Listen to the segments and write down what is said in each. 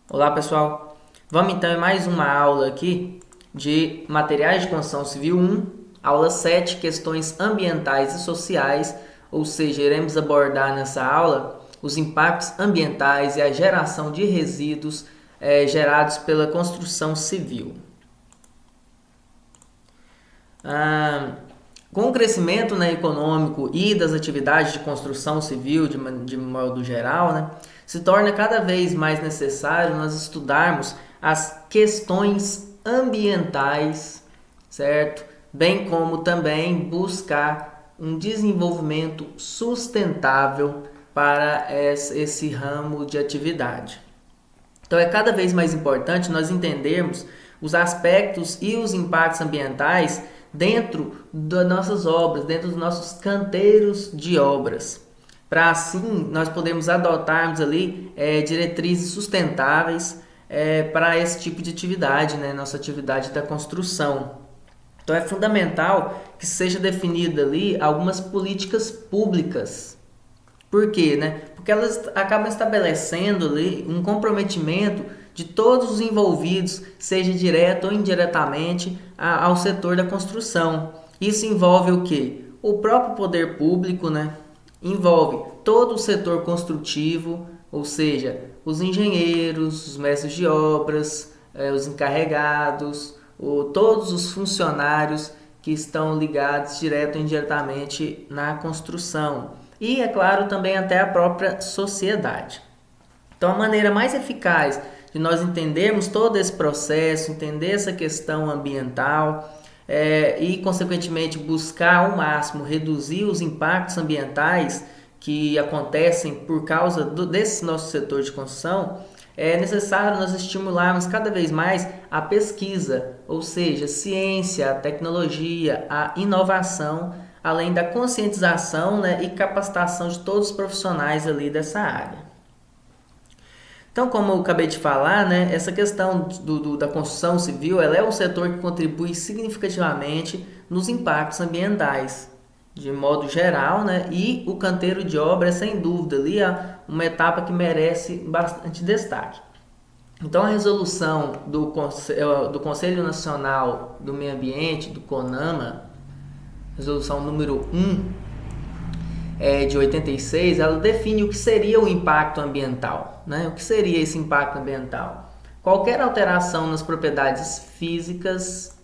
Olá pessoal, vamos então em mais uma aula aqui de materiais de construção civil 1, aula 7, questões ambientais e sociais, ou seja, iremos abordar nessa aula os impactos ambientais e a geração de resíduos gerados pela construção civil. Ah, com o crescimento, né, econômico e das atividades de construção civil de modo geral, né, se torna cada vez mais necessário nós estudarmos as questões ambientais, certo? Bem como também buscar um desenvolvimento sustentável para esse ramo de atividade. Então é cada vez mais importante nós entendermos os aspectos e os impactos ambientais dentro das nossas obras, dentro dos nossos canteiros de obras, para assim nós podermos adotarmos ali diretrizes sustentáveis para esse tipo de atividade, né? Nossa atividade da construção. Então é fundamental que seja definida ali algumas políticas públicas. Por quê, né? Porque elas acabam estabelecendo ali um comprometimento de todos os envolvidos, seja direto ou indiretamente, ao setor da construção. Isso envolve o quê? O próprio poder público, né? Envolve todo o setor construtivo, ou seja, os engenheiros, os mestres de obras, os encarregados, todos os funcionários que estão ligados direto ou indiretamente na construção. E, é claro, também até a própria sociedade. Então, a maneira mais eficaz de nós entendermos todo esse processo, entender essa questão ambiental e, consequentemente, buscar ao máximo reduzir os impactos ambientais que acontecem por causa desse nosso setor de construção, é necessário nós estimularmos cada vez mais a pesquisa, ou seja, ciência, a tecnologia, a inovação, além da conscientização, né, e capacitação de todos os profissionais ali dessa área. Então, como eu acabei de falar, né, essa questão da construção civil, ela é um setor que contribui significativamente nos impactos ambientais, de modo geral, né, e o canteiro de obra é, sem dúvida, ali, uma etapa que merece bastante destaque. Então, a resolução do Conselho Nacional do Meio Ambiente, do CONAMA, resolução número 1, de 86, ela define o que seria o impacto ambiental, né? O que seria esse impacto ambiental? Qualquer alteração nas propriedades físicas,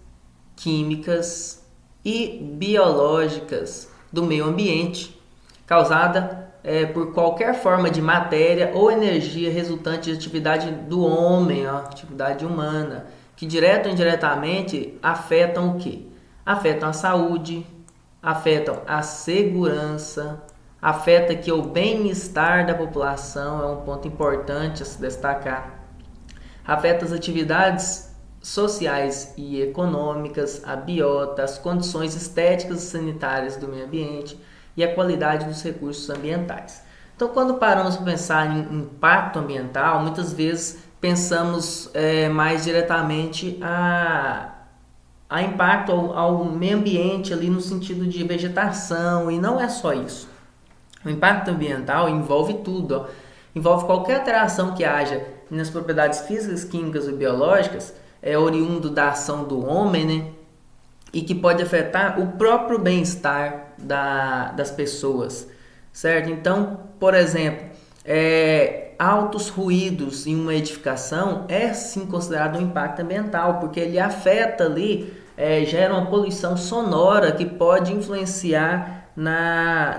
químicas e biológicas do meio ambiente, causada por qualquer forma de matéria ou energia resultante de atividade do homem, atividade humana, que direto ou indiretamente afetam o quê? Afetam a saúde, afetam a segurança, afeta que o bem-estar da população, é um ponto importante a se destacar. Afeta as atividades sociais e econômicas, a biota, as condições estéticas e sanitárias do meio ambiente e a qualidade dos recursos ambientais. Então, quando paramos para pensar em impacto ambiental, muitas vezes pensamos mais diretamente a impacto ao meio ambiente ali no sentido de vegetação, e não é só isso. O impacto ambiental envolve tudo, ó. Envolve qualquer alteração que haja nas propriedades físicas, químicas ou biológicas, oriundo da ação do homem, né? E que pode afetar o próprio bem-estar das pessoas, certo? Então, por exemplo, altos ruídos em uma edificação é sim considerado um impacto ambiental, porque ele afeta ali, gera uma poluição sonora que pode influenciar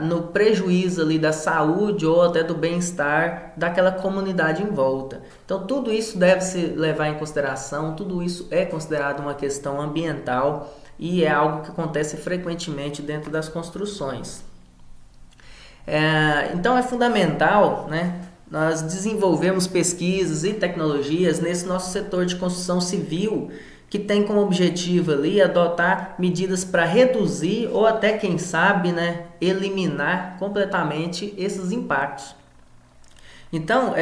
no prejuízo ali da saúde ou até do bem-estar daquela comunidade em volta. Então tudo isso deve se levar em consideração, tudo isso é considerado uma questão ambiental e é algo que acontece frequentemente dentro das construções. Então é fundamental, né, nós desenvolvermos pesquisas e tecnologias nesse nosso setor de construção civil, que tem como objetivo ali adotar medidas para reduzir ou até, quem sabe, né, eliminar completamente esses impactos. Então,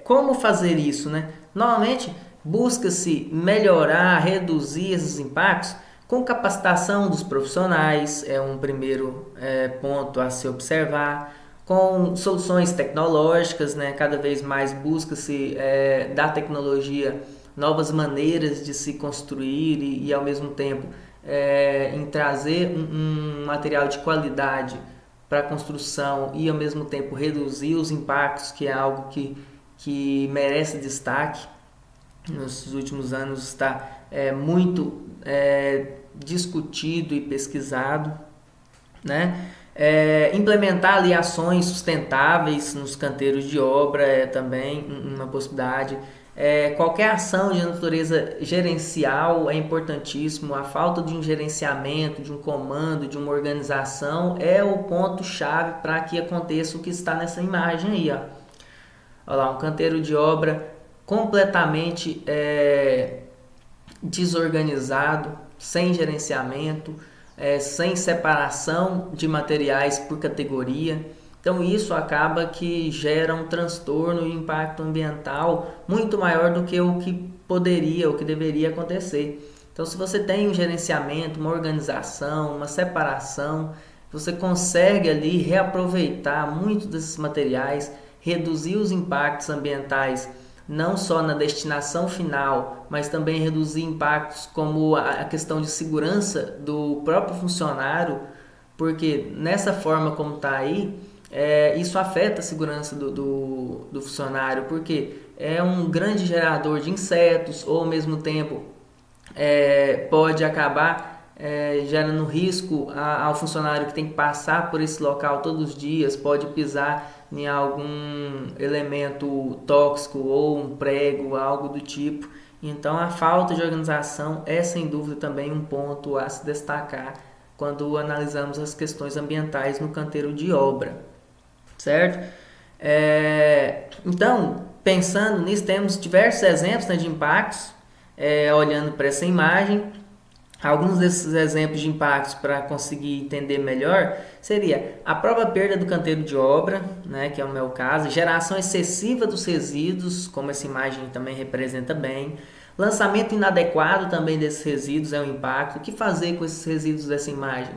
como fazer isso, né? Normalmente busca-se melhorar, reduzir esses impactos com capacitação dos profissionais, é um primeiro ponto a se observar. com soluções tecnológicas, né? Cada vez mais busca-se da tecnologia novas maneiras de se construir e ao mesmo tempo em trazer um material de qualidade para a construção e ao mesmo tempo reduzir os impactos, que é algo que merece destaque. Nos últimos anos está muito discutido e pesquisado, né? Implementar ali ações sustentáveis nos canteiros de obra é também uma possibilidade. Qualquer ação de natureza gerencial é importantíssimo. A falta de um gerenciamento, de um comando, de uma organização é o ponto-chave para que aconteça o que está nessa imagem aí, ó. Olha lá, um canteiro de obra completamente desorganizado, sem gerenciamento, sem separação de materiais por categoria. Então isso acaba que gera um transtorno e impacto ambiental muito maior do que o que poderia, o que deveria acontecer. Então se você tem um gerenciamento, uma organização, uma separação, você consegue ali reaproveitar muitos desses materiais, reduzir os impactos ambientais não só na destinação final, mas também reduzir impactos como a questão de segurança do próprio funcionário, porque nessa forma como está aí, isso afeta a segurança do funcionário, porque é um grande gerador de insetos, ou ao mesmo tempo pode acabar gerando risco ao funcionário que tem que passar por esse local todos os dias, pode pisar em algum elemento tóxico ou um prego, algo do tipo. Então a falta de organização é sem dúvida também um ponto a se destacar quando analisamos as questões ambientais no canteiro de obra, certo? Então, pensando nisso, temos diversos exemplos, né, de impactos, olhando para essa imagem. Alguns desses exemplos de impactos para conseguir entender melhor seria a própria perda do canteiro de obra, né, que é o meu caso, geração excessiva dos resíduos, como essa imagem também representa bem, lançamento inadequado também desses resíduos é um impacto. O que fazer com esses resíduos dessa imagem?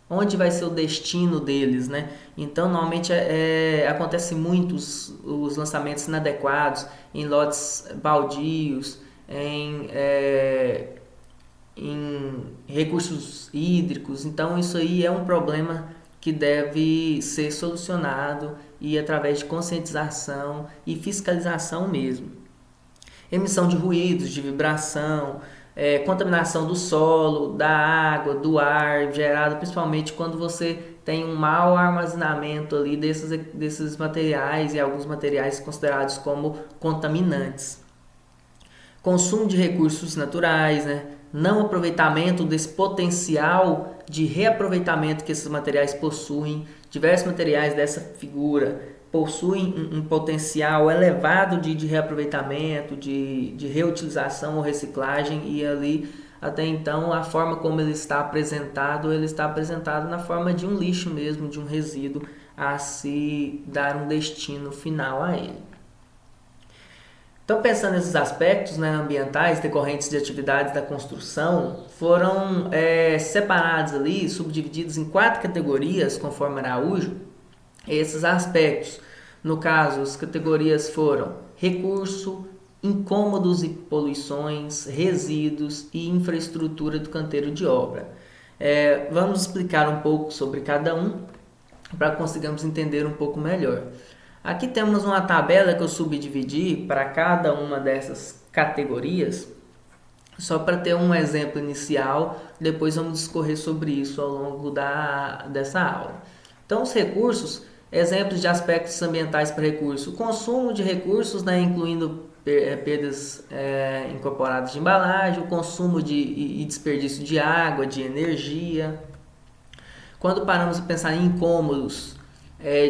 Onde vai ser o destino deles, né? Então, normalmente acontece muito os lançamentos inadequados em lotes baldios, em recursos hídricos. Então isso aí é um problema que deve ser solucionado e através de conscientização e fiscalização mesmo. Emissão de ruídos, de vibração, contaminação do solo, da água, do ar, gerado principalmente quando você tem um mau armazenamento ali desses materiais e alguns materiais considerados como contaminantes. Consumo de recursos naturais, né? Não aproveitamento desse potencial de reaproveitamento que esses materiais possuem. Diversos materiais dessa figura possuem um potencial elevado de reaproveitamento, de reutilização ou reciclagem, e ali até então a forma como ele está apresentado na forma de um lixo mesmo, de um resíduo a se dar um destino final a ele. Então, pensando nesses aspectos, né, ambientais decorrentes de atividades da construção, foram separados ali, subdivididos em 4 categorias, conforme Araújo, esses aspectos. No caso, as categorias foram recurso, incômodos e poluições, resíduos e infraestrutura do canteiro de obra. Vamos explicar um pouco sobre cada um, para que consigamos entender um pouco melhor. Aqui temos uma tabela que eu subdividi para cada uma dessas categorias, só para ter um exemplo inicial, depois vamos discorrer sobre isso ao longo dessa aula. Então, os recursos, exemplos de aspectos ambientais para recurso: o consumo de recursos, né, incluindo perdas incorporadas de embalagem, o consumo e desperdício de água, de energia. Quando paramos a pensar em incômodos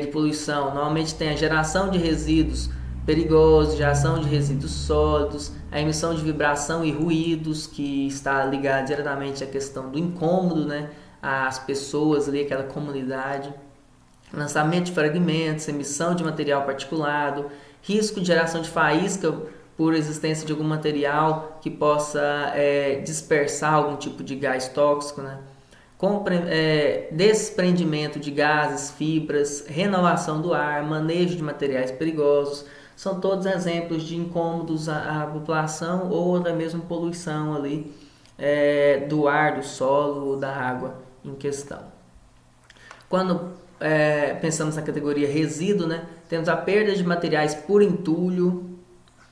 de poluição, normalmente tem a geração de resíduos perigosos, geração de resíduos sólidos, a emissão de vibração e ruídos, que está ligada diretamente à questão do incômodo, né, às pessoas ali, aquela comunidade, lançamento de fragmentos, emissão de material particulado, risco de geração de faísca por existência de algum material que possa dispersar algum tipo de gás tóxico, né? desprendimento de gases, fibras, renovação do ar, manejo de materiais perigosos, são todos exemplos de incômodos à população ou até mesmo poluição ali do ar, do solo, da água em questão. Quando pensamos na categoria resíduo, né, temos a perda de materiais por entulho,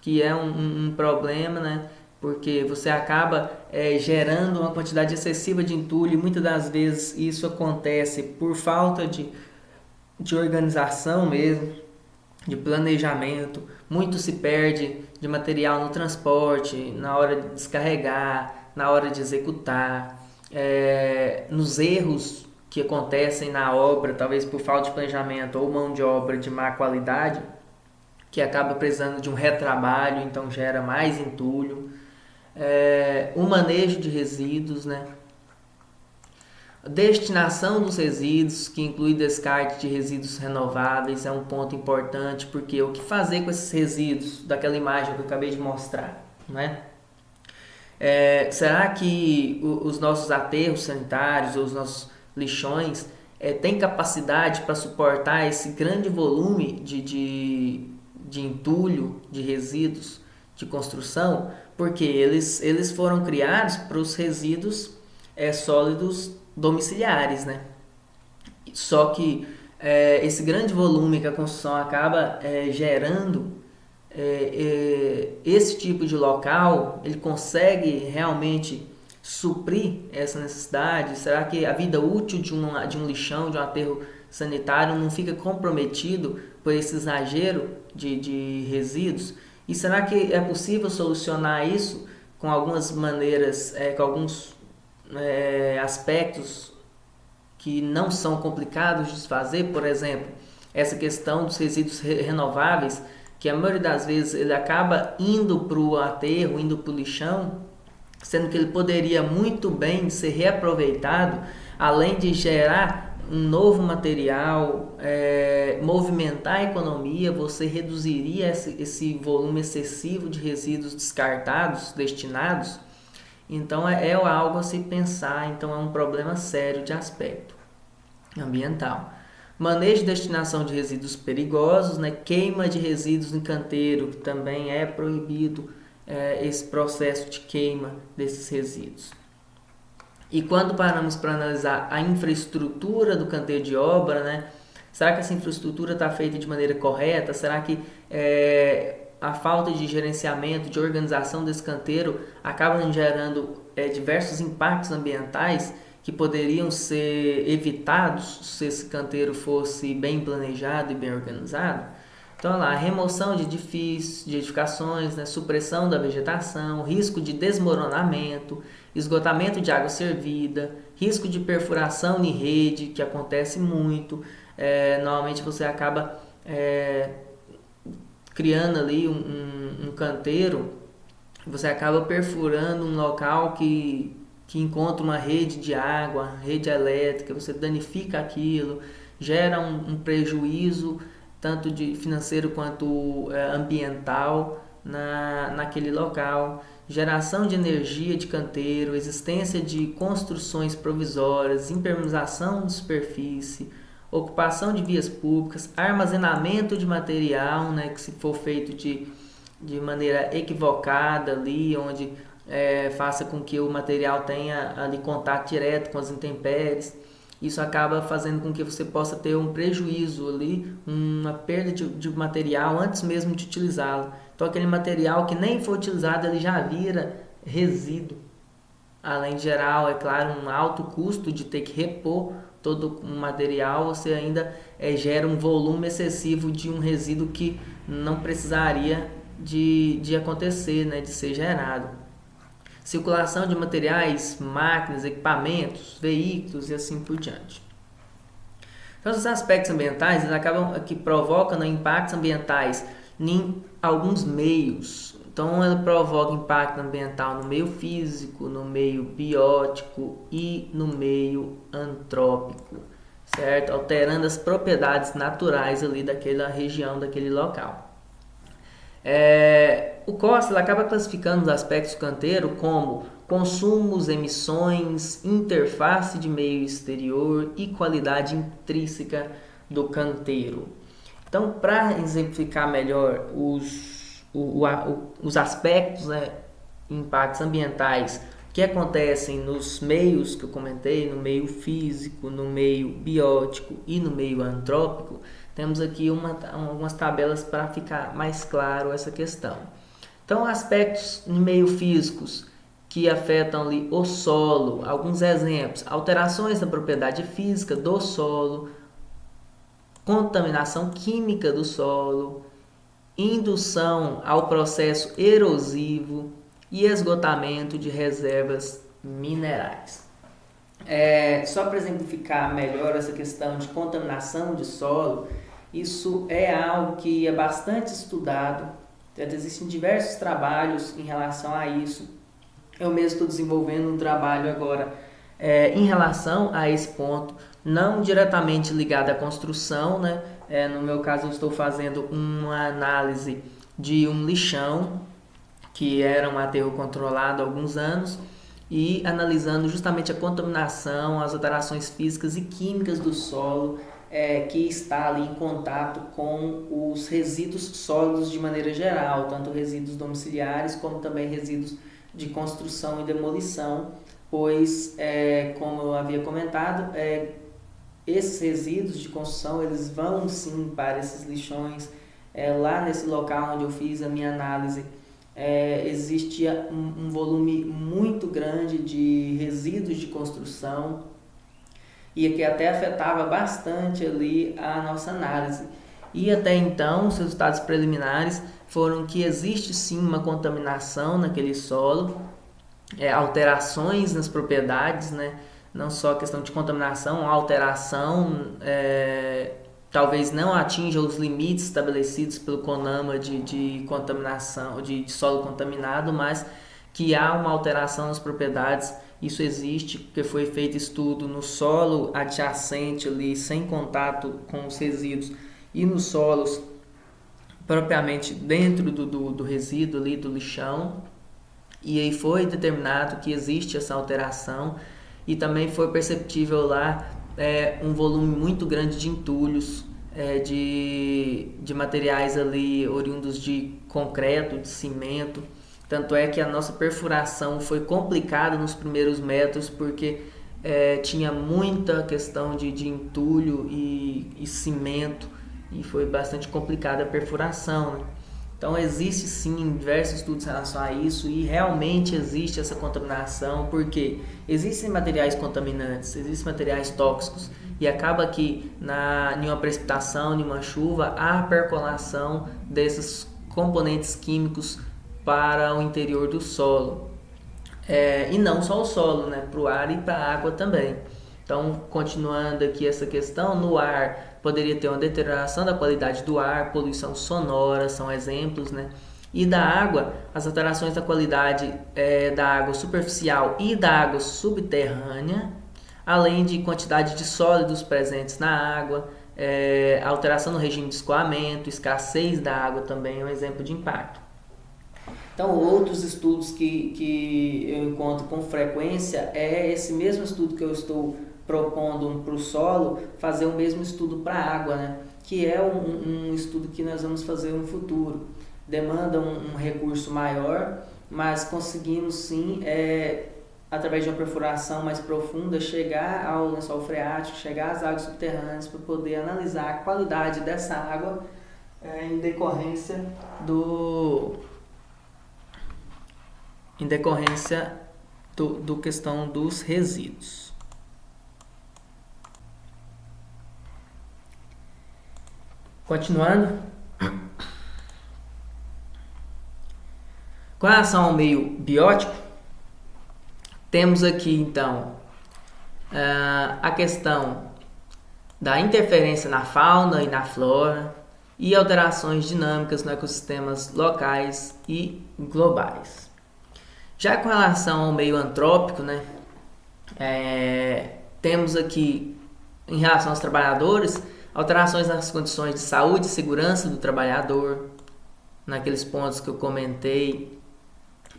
que é um problema, né, porque você acaba gerando uma quantidade excessiva de entulho e muitas das vezes isso acontece por falta de organização mesmo, de planejamento. Muito se perde de material no transporte, na hora de descarregar, na hora de executar, nos erros que acontecem na obra, talvez por falta de planejamento ou mão de obra de má qualidade, que acaba precisando de um retrabalho, então gera mais entulho. O manejo de resíduos, né? Destinação dos resíduos, que inclui descarte de resíduos renováveis, é um ponto importante, porque o que fazer com esses resíduos daquela imagem que eu acabei de mostrar, né? Será que os nossos aterros sanitários ou os nossos lixões têm capacidade para suportar esse grande volume de entulho, de resíduos de construção? Porque eles foram criados para os resíduos sólidos domiciliares, né? Só que esse grande volume que a construção acaba gerando, esse tipo de local, ele consegue realmente suprir essa necessidade? Será que a vida útil de um lixão, de um aterro sanitário não fica comprometido por esse exagero de resíduos? E será que é possível solucionar isso com algumas maneiras, com alguns aspectos que não são complicados de se fazer? Por exemplo, essa questão dos resíduos renováveis, que a maioria das vezes ele acaba indo para o aterro, indo para o lixão, sendo que ele poderia muito bem ser reaproveitado, além de gerar um novo material, movimentar a economia, você reduziria esse volume excessivo de resíduos descartados, destinados. Então é algo a se pensar, então é um problema sério de aspecto ambiental. Manejo e destinação de resíduos perigosos, né? Queima de resíduos em canteiro, que também é proibido esse processo de queima desses resíduos. E quando paramos para analisar a infraestrutura do canteiro de obra, né? Será que essa infraestrutura está feita de maneira correta? Será que a falta de gerenciamento, de organização desse canteiro acaba gerando diversos impactos ambientais que poderiam ser evitados se esse canteiro fosse bem planejado e bem organizado? Então, lá, remoção de edifícios, de edificações, né, supressão da vegetação, risco de desmoronamento, esgotamento de água servida, risco de perfuração em rede, que acontece muito. Normalmente você acaba criando ali um canteiro, você acaba perfurando um local que encontra uma rede de água, rede elétrica, você danifica aquilo, gera um prejuízo tanto de financeiro quanto ambiental naquele local. Geração de energia de canteiro, existência de construções provisórias, impermeabilização de superfície, ocupação de vias públicas, armazenamento de material, né, que se for feito de maneira equivocada ali, onde faça com que o material tenha ali contato direto com as intempéries. Isso acaba fazendo com que você possa ter um prejuízo ali, uma perda de material antes mesmo de utilizá-lo. Então aquele material que nem foi utilizado, ele já vira resíduo. Além de gerar, é claro, um alto custo de ter que repor todo o material, você ainda gera um volume excessivo de um resíduo que não precisaria de acontecer, né, de ser gerado. Circulação de materiais, máquinas, equipamentos, veículos e assim por diante. Então, os aspectos ambientais eles acabam que provocam impactos ambientais em alguns meios. Então, ele provoca impacto ambiental no meio físico, no meio biótico e no meio antrópico, certo? Alterando as propriedades naturais ali daquela região, daquele local. O Costa ele acaba classificando os aspectos do canteiro como consumos, emissões, interface de meio exterior e qualidade intrínseca do canteiro. Então, para exemplificar melhor os aspectos, né, impactos ambientais que acontecem nos meios que eu comentei, no meio físico, no meio biótico e no meio antrópico, temos aqui algumas tabelas para ficar mais claro essa questão. Então, aspectos no meio físicos que afetam ali o solo, alguns exemplos: alterações na propriedade física do solo, contaminação química do solo, indução ao processo erosivo e esgotamento de reservas minerais. Só para exemplificar melhor essa questão de contaminação de solo, isso é algo que é bastante estudado, existem diversos trabalhos em relação a isso. Eu mesmo estou desenvolvendo um trabalho agora em relação a esse ponto, não diretamente ligado à construção, né? No meu caso, eu estou fazendo uma análise de um lixão, que era um aterro controlado há alguns anos, e analisando justamente a contaminação, as alterações físicas e químicas do solo que está ali em contato com os resíduos sólidos de maneira geral, tanto resíduos domiciliares como também resíduos de construção e demolição, pois, como eu havia comentado, esses resíduos de construção eles vão sim para esses lixões. Lá nesse local onde eu fiz a minha análise, existia um volume muito grande de resíduos de construção e que até afetava bastante ali a nossa análise. E até então, os resultados preliminares foram que existe sim uma contaminação naquele solo, alterações nas propriedades, né? Não só a questão de contaminação, a alteração talvez não atinja os limites estabelecidos pelo CONAMA de contaminação, de solo contaminado, mas que há uma alteração nas propriedades. Isso existe porque foi feito estudo no solo adjacente ali, sem contato com os resíduos, e nos solos propriamente dentro do resíduo ali, do lixão, e aí foi determinado que existe essa alteração, e também foi perceptível lá um volume muito grande de entulhos, de materiais ali oriundos de concreto, de cimento. Tanto é que a nossa perfuração foi complicada nos primeiros metros, porque tinha muita questão de entulho e cimento, e foi bastante complicada a perfuração, né? Então existe sim diversos estudos em relação a isso, e realmente existe essa contaminação, porque existem materiais contaminantes, existem materiais tóxicos, e acaba que em uma precipitação, em uma chuva, há percolação desses componentes químicos para o interior do solo. E não só o solo, né? Para o ar e para a água também. Então, continuando aqui essa questão, no ar poderia ter uma deterioração da qualidade do ar, poluição sonora, são exemplos, né? E da água, as alterações da qualidade da água superficial e da água subterrânea, além de quantidade de sólidos presentes na água, alteração no regime de escoamento, escassez da água também é um exemplo de impacto. Então, outros estudos que eu encontro com frequência esse mesmo estudo que eu estou propondo para o solo, fazer o mesmo estudo para a água, né? Que é um estudo que nós vamos fazer no futuro. Demanda um recurso maior, mas conseguimos sim, através de uma perfuração mais profunda, chegar ao lençol freático, chegar às águas subterrâneas para poder analisar a qualidade dessa água em decorrência do questão dos resíduos. Continuando, com relação ao meio biótico, temos aqui então a questão da interferência na fauna e na flora e alterações dinâmicas nos ecossistemas locais e globais. Já com relação ao meio antrópico, né, temos aqui, em relação aos trabalhadores, alterações nas condições de saúde e segurança do trabalhador, naqueles pontos que eu comentei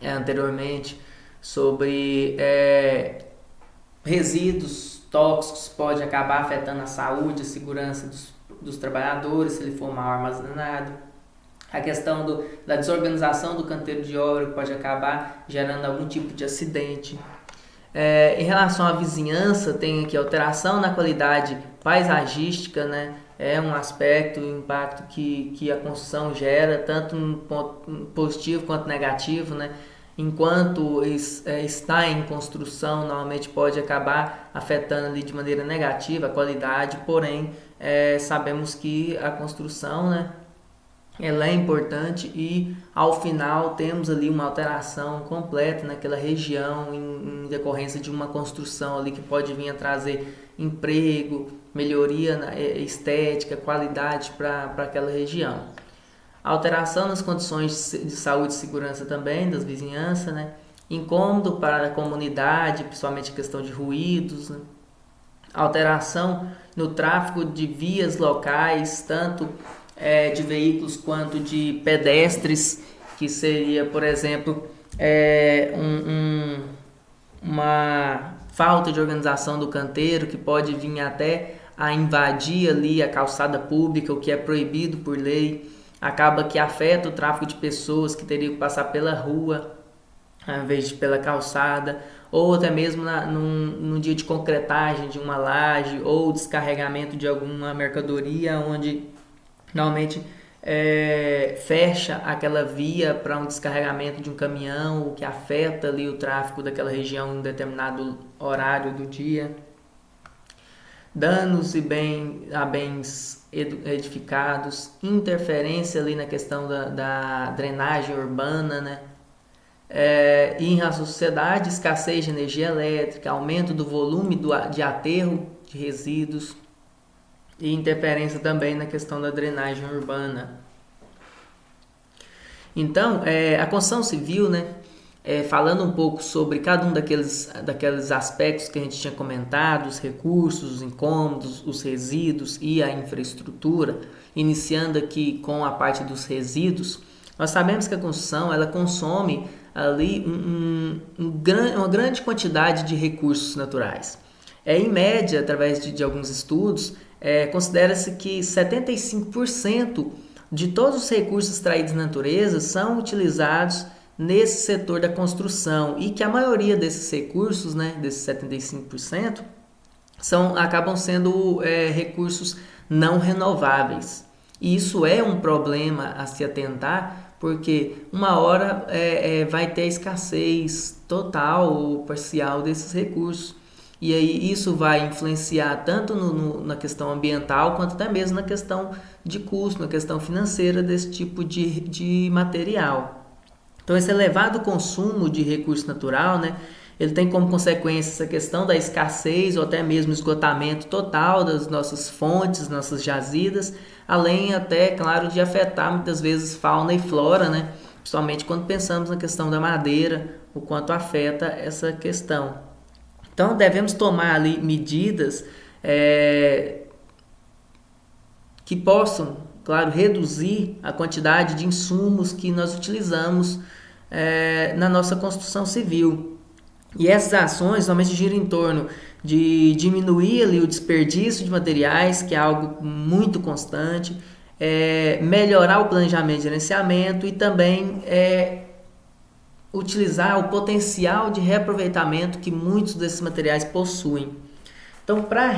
anteriormente sobre resíduos tóxicos pode acabar afetando a saúde, a segurança dos trabalhadores se ele for mal armazenado. A questão da desorganização do canteiro de obra pode acabar gerando algum tipo de acidente. Em relação à vizinhança, tem aqui alteração na qualidade paisagística, né? É um aspecto, um impacto que a construção gera, tanto um ponto positivo quanto negativo, né? Enquanto está em construção, normalmente pode acabar afetando ali de maneira negativa a qualidade, porém sabemos que a construção, né, ela é importante e ao final temos ali uma alteração completa naquela região em decorrência de uma construção ali que pode vir a trazer emprego, melhoria estética, qualidade para aquela região. Alteração nas condições de saúde e segurança também das vizinhanças, né? Incômodo para a comunidade, principalmente a questão de ruídos, né? Alteração no tráfego de vias locais, tanto de veículos quanto de pedestres, que seria, por exemplo, uma falta de organização do canteiro, que pode vir até a invadir ali a calçada pública, o que é proibido por lei, acaba que afeta o tráfego de pessoas que teriam que passar pela rua, ao invés de pela calçada, ou até mesmo num dia de concretagem de uma laje, ou descarregamento de alguma mercadoria, onde normalmente fecha aquela via para um descarregamento de um caminhão, o que afeta ali o tráfego daquela região em um determinado horário do dia. Danos a bens edificados, interferência ali na questão da drenagem urbana, né? E em relação à sociedade, escassez de energia elétrica, aumento do volume de aterro de resíduos, e interferência também na questão da drenagem urbana. Então, a construção civil, né, falando um pouco sobre cada um daqueles aspectos que a gente tinha comentado, os recursos, os incômodos, os resíduos e a infraestrutura, iniciando aqui com a parte dos resíduos, nós sabemos que a construção ela consome ali uma grande quantidade de recursos naturais. Em média, através de alguns estudos, considera-se que 75% de todos os recursos extraídos da natureza são utilizados nesse setor da construção e que a maioria desses recursos, né, desses 75%, acabam sendo recursos não renováveis. E isso é um problema a se atentar, porque uma hora vai ter escassez total ou parcial desses recursos. E aí isso vai influenciar tanto na questão ambiental, quanto até mesmo na questão de custo, na questão financeira desse tipo de material. Então esse elevado consumo de recurso natural, né, ele tem como consequência essa questão da escassez ou até mesmo esgotamento total das nossas fontes, nossas jazidas, além até, claro, de afetar muitas vezes fauna e flora, né, principalmente quando pensamos na questão da madeira, o quanto afeta essa questão. Então, devemos tomar ali medidas que possam, claro, reduzir a quantidade de insumos que nós utilizamos na nossa construção civil. E essas ações normalmente giram em torno de diminuir ali o desperdício de materiais, que é algo muito constante, melhorar o planejamento e gerenciamento e também utilizar o potencial de reaproveitamento que muitos desses materiais possuem. Então, para a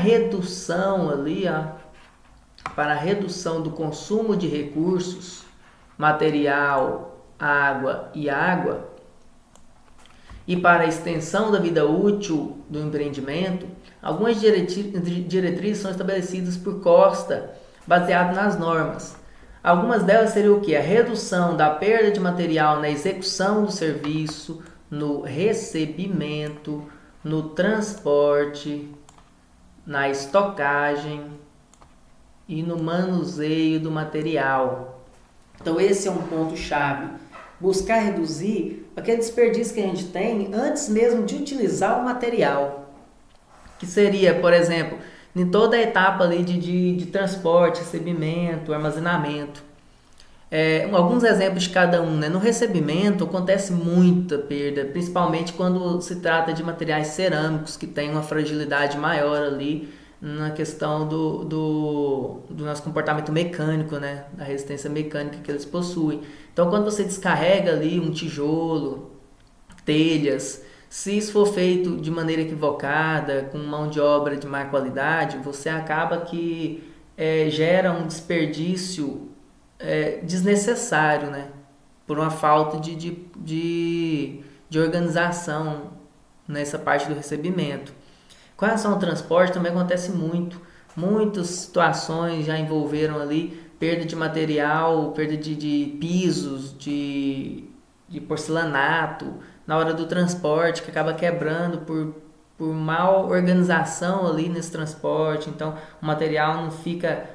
redução do consumo de recursos, material, água, e para a extensão da vida útil do empreendimento, algumas diretrizes são estabelecidas por Costa, baseado nas normas. Algumas delas seriam o quê? A redução da perda de material na execução do serviço, no recebimento, no transporte, na estocagem e no manuseio do material. Então esse é um ponto-chave. Buscar reduzir aquele desperdício que a gente tem antes mesmo de utilizar o material. Que seria, por exemplo, em toda a etapa ali de transporte, recebimento, armazenamento. Alguns exemplos de cada um, né? No recebimento acontece muita perda, principalmente quando se trata de materiais cerâmicos que têm uma fragilidade maior ali na questão do nosso comportamento mecânico, né? Da resistência mecânica que eles possuem. Então, quando você descarrega ali um tijolo, telhas, se isso for feito de maneira equivocada, com mão de obra de má qualidade, você acaba que gera um desperdício desnecessário, né? Por uma falta de organização nessa parte do recebimento. Com relação ao transporte também acontece muito. Muitas situações já envolveram ali perda de material, perda de pisos, de porcelanato na hora do transporte, que acaba quebrando por mal organização ali nesse transporte. Então o material não fica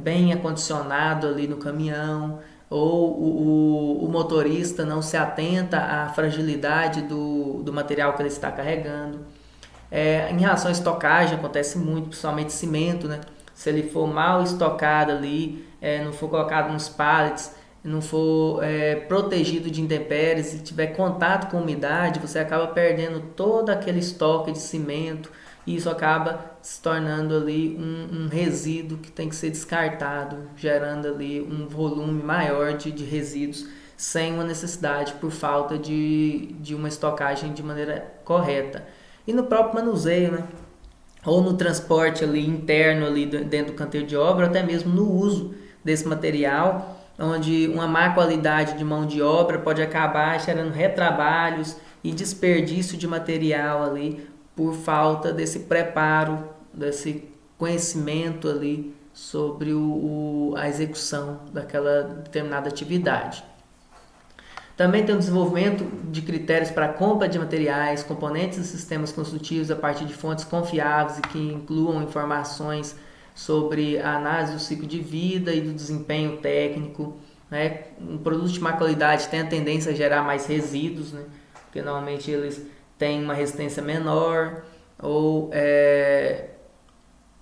bem acondicionado ali no caminhão, ou o motorista não se atenta à fragilidade do material que ele está carregando. Em relação à estocagem, acontece muito, principalmente cimento, né? Se ele for mal estocado ali, não for colocado nos pallets, não for protegido de intempéries e tiver contato com umidade, você acaba perdendo todo aquele estoque de cimento e isso acaba se tornando ali um resíduo que tem que ser descartado, gerando ali um volume maior de resíduos sem uma necessidade por falta de uma estocagem de maneira correta. E no próprio manuseio, né? Ou no transporte ali interno ali dentro do canteiro de obra, ou até mesmo no uso desse material, onde uma má qualidade de mão de obra pode acabar gerando retrabalhos e desperdício de material ali por falta desse preparo, desse conhecimento ali sobre a execução daquela determinada atividade. Também tem o desenvolvimento de critérios para a compra de materiais, componentes e sistemas construtivos a partir de fontes confiáveis e que incluam informações sobre a análise do ciclo de vida e do desempenho técnico. Né? Um produto de má qualidade tem a tendência a gerar mais resíduos, né? Porque normalmente eles têm uma resistência menor ou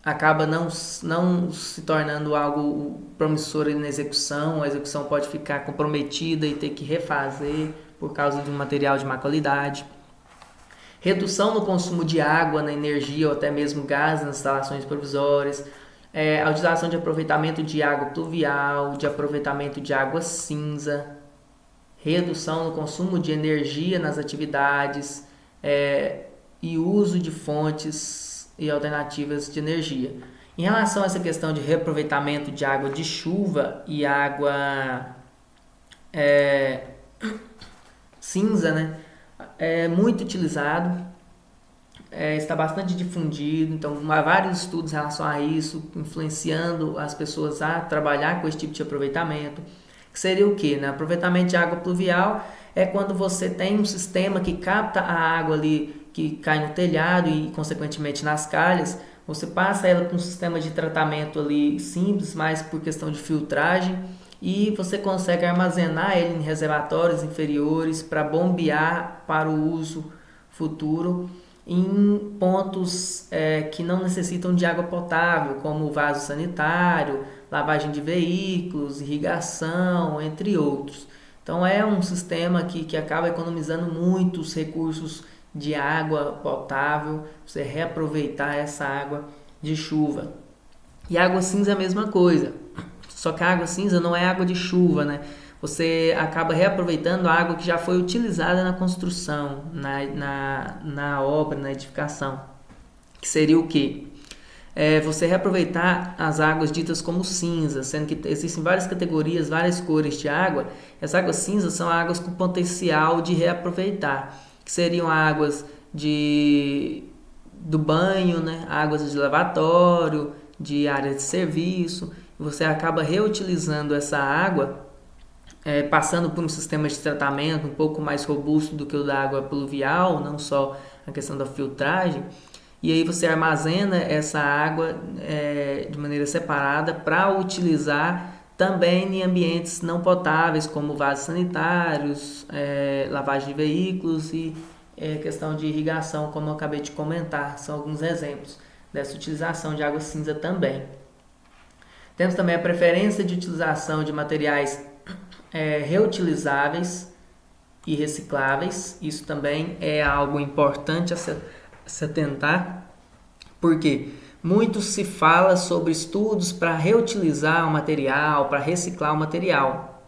acaba não se tornando algo promissor na execução, a execução pode ficar comprometida e ter que refazer por causa de um material de má qualidade. Redução no consumo de água, na energia ou até mesmo gás nas instalações provisórias. A utilização de aproveitamento de água pluvial, de aproveitamento de água cinza. Redução no consumo de energia nas atividades e uso de fontes e alternativas de energia. Em relação a essa questão de reaproveitamento de água de chuva e água cinza, né? É muito utilizado, está bastante difundido, então há vários estudos em relação a isso, influenciando as pessoas a trabalhar com esse tipo de aproveitamento. Que seria o quê? Né? Aproveitamento de água pluvial é quando você tem um sistema que capta a água ali que cai no telhado e consequentemente nas calhas, você passa ela para um sistema de tratamento ali simples, mas por questão de filtragem, e você consegue armazenar ele em reservatórios inferiores para bombear para o uso futuro em pontos que não necessitam de água potável, como vaso sanitário, lavagem de veículos, irrigação, entre outros. Então é um sistema que acaba economizando muitos recursos de água potável, você reaproveitar essa água de chuva. E a água cinza é a mesma coisa, só que a água cinza não é água de chuva, né? Você acaba reaproveitando a água que já foi utilizada na construção, na obra, na edificação. Que seria o quê? Você reaproveitar as águas ditas como cinzas, sendo que existem várias categorias, várias cores de água. As águas cinzas são águas com potencial de reaproveitar, que seriam águas do banho, né? Águas de lavatório, de área de serviço. Você acaba reutilizando essa água, passando por um sistema de tratamento um pouco mais robusto do que o da água pluvial, não só a questão da filtragem. E aí você armazena essa água de maneira separada para utilizar também em ambientes não potáveis, como vasos sanitários, lavagem de veículos e questão de irrigação, como eu acabei de comentar. São alguns exemplos dessa utilização de água cinza também. Temos também a preferência de utilização de materiais reutilizáveis e recicláveis. Isso também é algo importante a se atentar, porque muito se fala sobre estudos para reutilizar o material, para reciclar o material,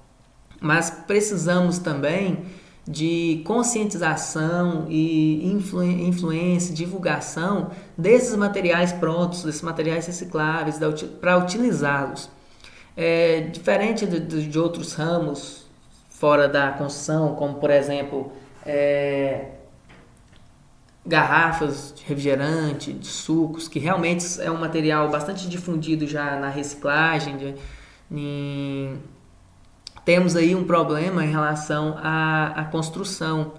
mas precisamos também de conscientização e influência, divulgação desses materiais prontos, desses materiais recicláveis, para utilizá-los. Diferente de outros ramos fora da construção, como por exemplo garrafas de refrigerante, de sucos, que realmente é um material bastante difundido já na reciclagem. Temos aí um problema em relação à construção,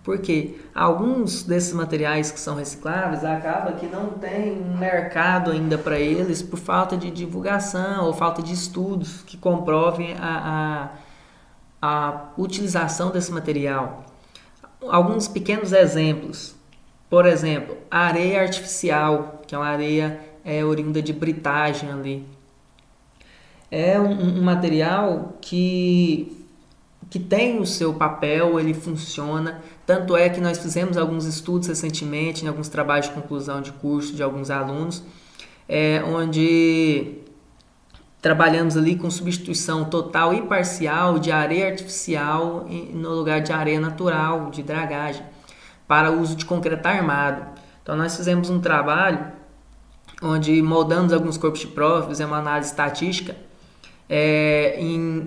porque alguns desses materiais que são recicláveis acaba que não tem um mercado ainda para eles por falta de divulgação ou falta de estudos que comprovem a utilização desse material. Alguns pequenos exemplos. Por exemplo, a areia artificial, que é uma areia oriunda de britagem ali. É um material que tem o seu papel, ele funciona. Tanto é que nós fizemos alguns estudos recentemente, em alguns trabalhos de conclusão de curso de alguns alunos, onde trabalhamos ali com substituição total e parcial de areia artificial no lugar de areia natural, de dragagem, para uso de concreto armado. Então nós fizemos um trabalho onde moldamos alguns corpos de prova, fizemos uma análise estatística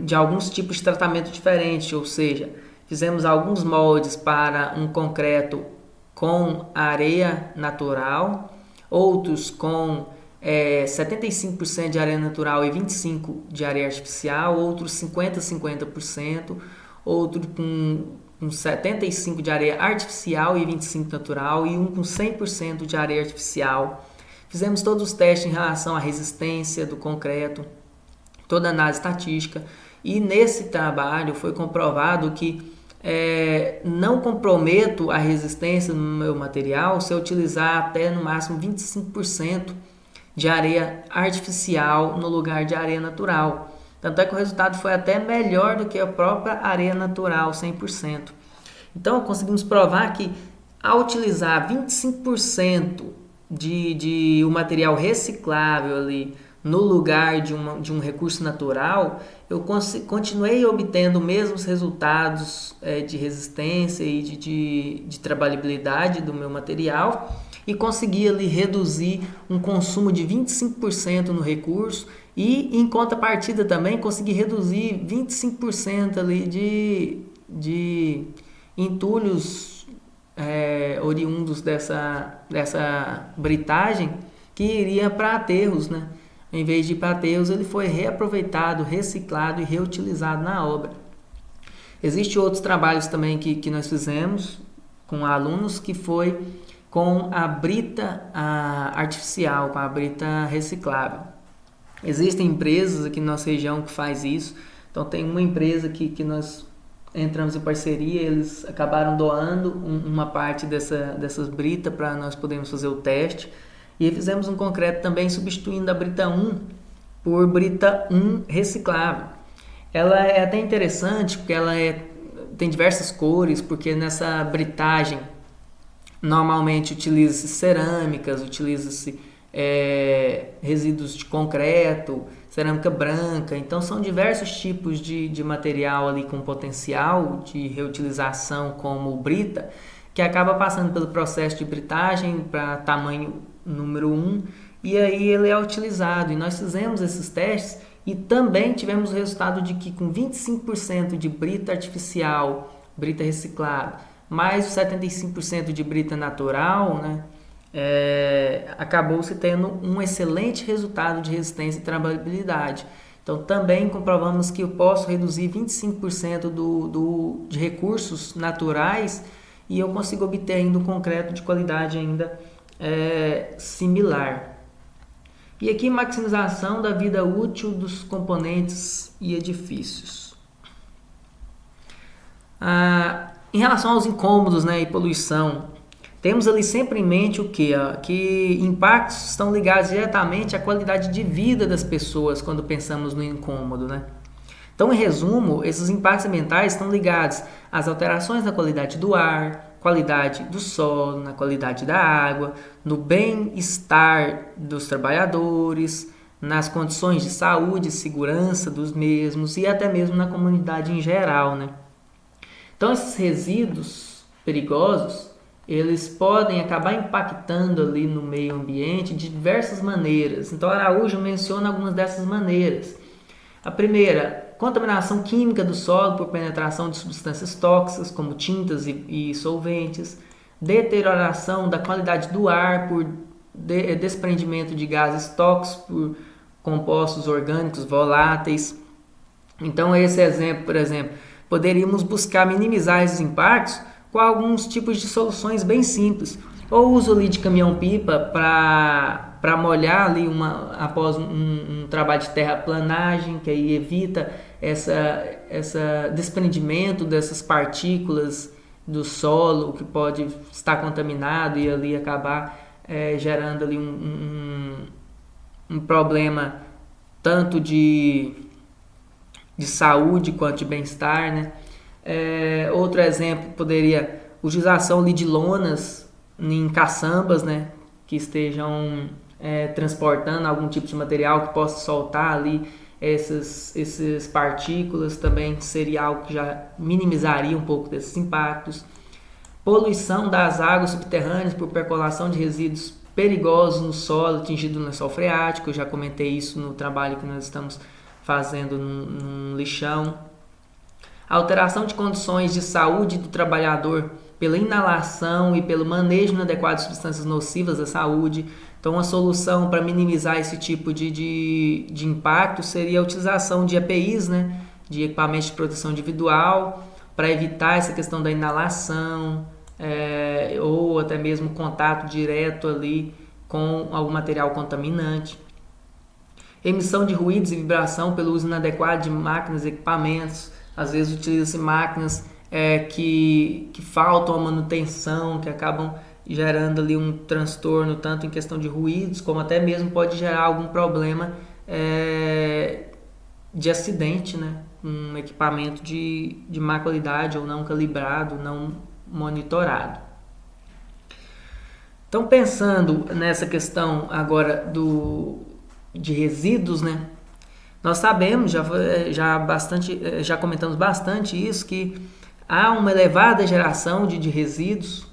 de alguns tipos de tratamento diferentes, ou seja, fizemos alguns moldes para um concreto com areia natural, outros com 75% de areia natural e 25% de areia artificial, outros 50%, outro com 75% de areia artificial e 25% natural, e um com 100% de areia artificial. Fizemos todos os testes em relação à resistência do concreto, toda a análise estatística, e nesse trabalho foi comprovado que não comprometo a resistência no meu material se eu utilizar até no máximo 25% de areia artificial no lugar de areia natural. Tanto é que o resultado foi até melhor do que a própria areia natural 100%. Então conseguimos provar que ao utilizar 25% de um material reciclável ali no lugar de um recurso natural, eu continuei obtendo os mesmos resultados de resistência e de trabalhabilidade do meu material, e consegui ali reduzir um consumo de 25% no recurso, e em contrapartida também consegui reduzir 25% ali de entulhos oriundos dessa britagem que iria para aterros, né? Em vez de ir para aterros, ele foi reaproveitado, reciclado e reutilizado na obra. Existem outros trabalhos também que nós fizemos com alunos, que foi com a brita artificial, com a brita reciclável. Existem empresas aqui na nossa região que faz isso. Então tem uma empresa que nós entramos em parceria, eles acabaram doando uma parte dessas britas para nós podermos fazer o teste. E fizemos um concreto também substituindo a brita 1 por brita 1 reciclável. Ela é até interessante porque ela tem diversas cores, porque nessa britagem normalmente utiliza-se cerâmicas, utiliza-se resíduos de concreto, cerâmica branca. Então são diversos tipos de material ali com potencial de reutilização, como brita, que acaba passando pelo processo de britagem para tamanho número 1, e aí ele é utilizado. E nós fizemos esses testes e também tivemos o resultado de que com 25% de brita artificial, brita reciclada, mais os 75% de brita natural, né, acabou-se tendo um excelente resultado de resistência e trabalhabilidade. Então também comprovamos que eu posso reduzir 25% de recursos naturais, e eu consigo obter ainda um concreto de qualidade ainda similar. E aqui, maximização da vida útil dos componentes e edifícios. Em relação aos incômodos, né, e poluição, temos ali sempre em mente o quê? Que impactos estão ligados diretamente à qualidade de vida das pessoas quando pensamos no incômodo, né? Então, em resumo, esses impactos ambientais estão ligados às alterações na qualidade do ar, qualidade do solo, na qualidade da água, no bem-estar dos trabalhadores, nas condições de saúde e segurança dos mesmos e até mesmo na comunidade em geral, né? Então, esses resíduos perigosos, eles podem acabar impactando ali no meio ambiente de diversas maneiras. Então, Araújo menciona algumas dessas maneiras. A primeira, contaminação química do solo por penetração de substâncias tóxicas, como tintas e solventes. Deterioração da qualidade do ar por desprendimento de gases tóxicos por compostos orgânicos voláteis. Então, esse exemplo, por exemplo, poderíamos buscar minimizar esses impactos com alguns tipos de soluções bem simples. Ou uso ali de caminhão-pipa para molhar ali após um trabalho de terraplanagem, que aí evita essa desprendimento dessas partículas do solo que pode estar contaminado e ali acabar gerando ali um problema tanto de saúde quanto de bem-estar, né? Outro exemplo poderia utilização ali de lonas em caçambas, né, que estejam transportando algum tipo de material que possa soltar ali essas partículas, também seria algo que já minimizaria um pouco desses impactos. Poluição das águas subterrâneas por percolação de resíduos perigosos no solo atingido no lençol freático, eu já comentei isso no trabalho que nós estamos fazendo num lixão. Alteração de condições de saúde do trabalhador pela inalação e pelo manejo inadequado de substâncias nocivas à saúde. Então, uma solução para minimizar esse tipo de impacto seria a utilização de EPIs, né, de equipamentos de proteção individual, para evitar essa questão da inalação ou até mesmo contato direto ali com algum material contaminante. Emissão de ruídos e vibração pelo uso inadequado de máquinas e equipamentos. Às vezes utilizam-se máquinas que faltam a manutenção, que acabam gerando ali um transtorno, tanto em questão de ruídos, como até mesmo pode gerar algum problema de acidente, né? Um equipamento de má qualidade ou não calibrado, não monitorado. Então, pensando nessa questão agora de resíduos, né? Nós sabemos, já comentamos bastante isso, que há uma elevada geração de resíduos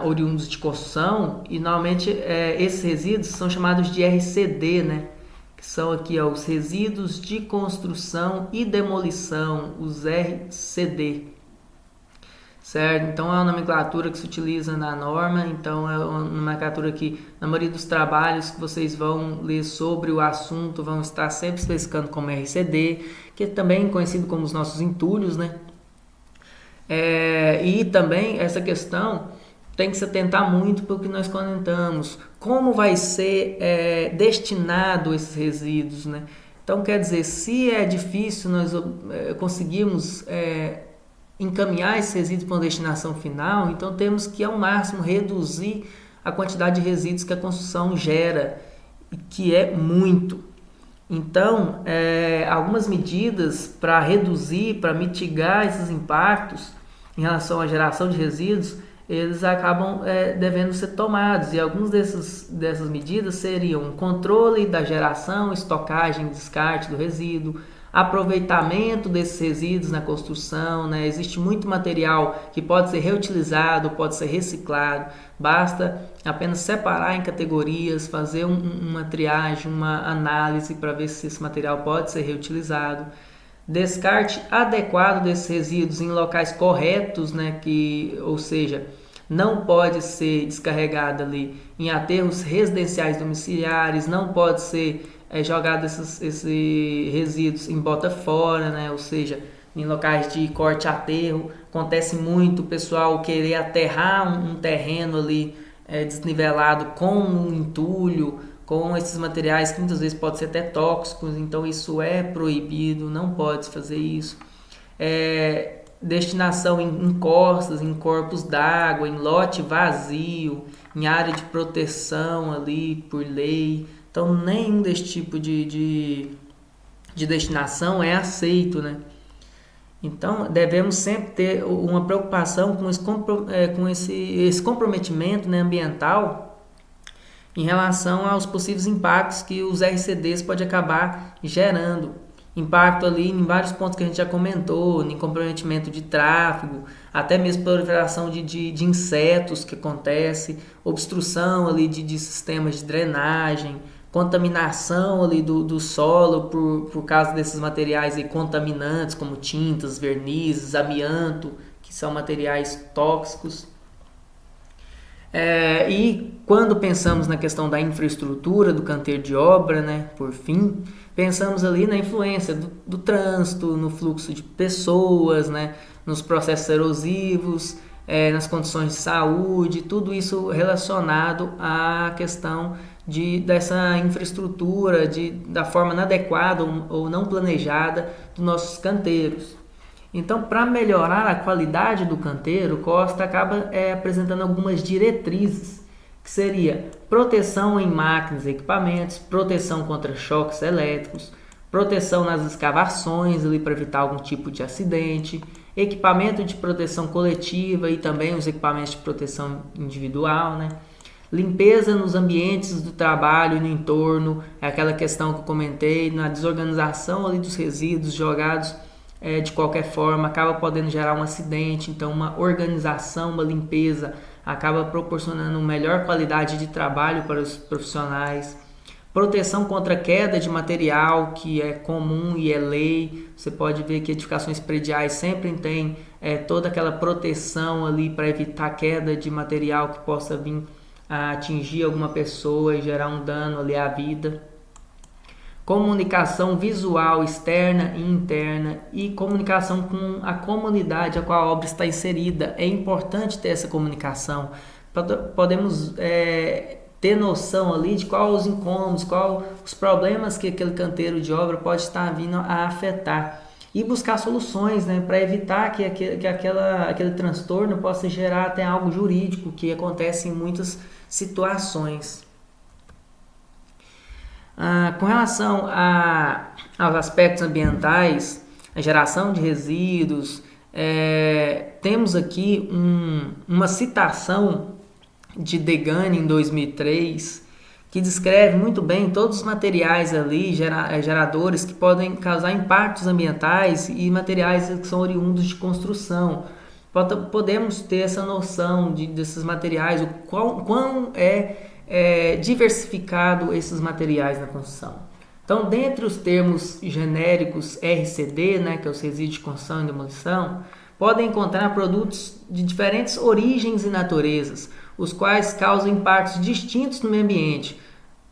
oriundos de construção e normalmente esses resíduos são chamados de RCD, né? Que são aqui os resíduos de construção e demolição, os RCD. Certo? Então é uma nomenclatura que se utiliza na norma, então é uma nomenclatura que na maioria dos trabalhos que vocês vão ler sobre o assunto vão estar sempre especificando como RCD, que é também conhecido como os nossos entulhos, né? E também essa questão tem que se atentar muito para o que nós comentamos, como vai ser destinado esses resíduos, né? Então quer dizer, se é difícil nós conseguirmos encaminhar esses resíduos para uma destinação final, então temos que ao máximo reduzir a quantidade de resíduos que a construção gera, que é muito. Então, algumas medidas para reduzir, para mitigar esses impactos em relação à geração de resíduos, eles acabam devendo ser tomados, e algumas dessas medidas seriam controle da geração, estocagem e descarte do resíduo, aproveitamento desses resíduos na construção, né? Existe muito material que pode ser reutilizado, pode ser reciclado, basta apenas separar em categorias, fazer uma triagem, uma análise para ver se esse material pode ser reutilizado. Descarte adequado desses resíduos em locais corretos, né? Ou seja, não pode ser descarregado ali em aterros residenciais domiciliares, não pode ser jogado esses resíduos em bota fora, né? Ou seja, em locais de corte aterro. Acontece muito o pessoal querer aterrar um terreno ali desnivelado com um entulho, com esses materiais que muitas vezes podem ser até tóxicos, então isso é proibido, não pode fazer isso. Destinação em costas, em corpos d'água, em lote vazio, em área de proteção ali por lei. Então, nenhum desse tipo de de destinação é aceito, né? Então, devemos sempre ter uma preocupação com esse comprometimento, né, ambiental em relação aos possíveis impactos que os RCDs podem acabar gerando. Impacto ali em vários pontos que a gente já comentou, em comprometimento de tráfego, até mesmo proliferação de insetos que acontece, obstrução ali de sistemas de drenagem, contaminação ali do solo por causa desses materiais aí contaminantes como tintas, vernizes, amianto, que são materiais tóxicos. E quando pensamos na questão da infraestrutura do canteiro de obra, né, por fim, pensamos ali na influência do trânsito, no fluxo de pessoas, né, nos processos erosivos, nas condições de saúde, tudo isso relacionado à questão dessa infraestrutura, da forma inadequada ou não planejada dos nossos canteiros. Então, para melhorar a qualidade do canteiro, o Costa acaba apresentando algumas diretrizes, que seria proteção em máquinas e equipamentos, proteção contra choques elétricos, proteção nas escavações para evitar algum tipo de acidente, equipamento de proteção coletiva e também os equipamentos de proteção individual, né? Limpeza nos ambientes do trabalho e no entorno, é aquela questão que eu comentei, na desorganização ali dos resíduos jogados de qualquer forma, acaba podendo gerar um acidente. Então uma organização, uma limpeza acaba proporcionando melhor qualidade de trabalho para os profissionais. Proteção contra queda de material, que é comum e é lei. Você pode ver que edificações prediais sempre tem toda aquela proteção ali para evitar queda de material que possa vir a atingir alguma pessoa e gerar um dano ali à vida. Comunicação visual externa e interna e comunicação com a comunidade a qual a obra está inserida. É importante ter essa comunicação. Podemos ter noção ali de quais os incômodos, quais os problemas que aquele canteiro de obra pode estar vindo a afetar. E buscar soluções, né, para evitar que aquele transtorno possa gerar até algo jurídico, que acontece em muitas situações. Com relação aos aspectos ambientais, a geração de resíduos, temos aqui uma citação de Degani em 2003, que descreve muito bem todos os materiais ali, geradores que podem causar impactos ambientais e materiais que são oriundos de construção. Podemos ter essa noção desses materiais, o quão diversificado esses materiais na construção. Então, dentre os termos genéricos RCD, né, que é os resíduos de construção e demolição, podem encontrar produtos de diferentes origens e naturezas, os quais causam impactos distintos no meio ambiente.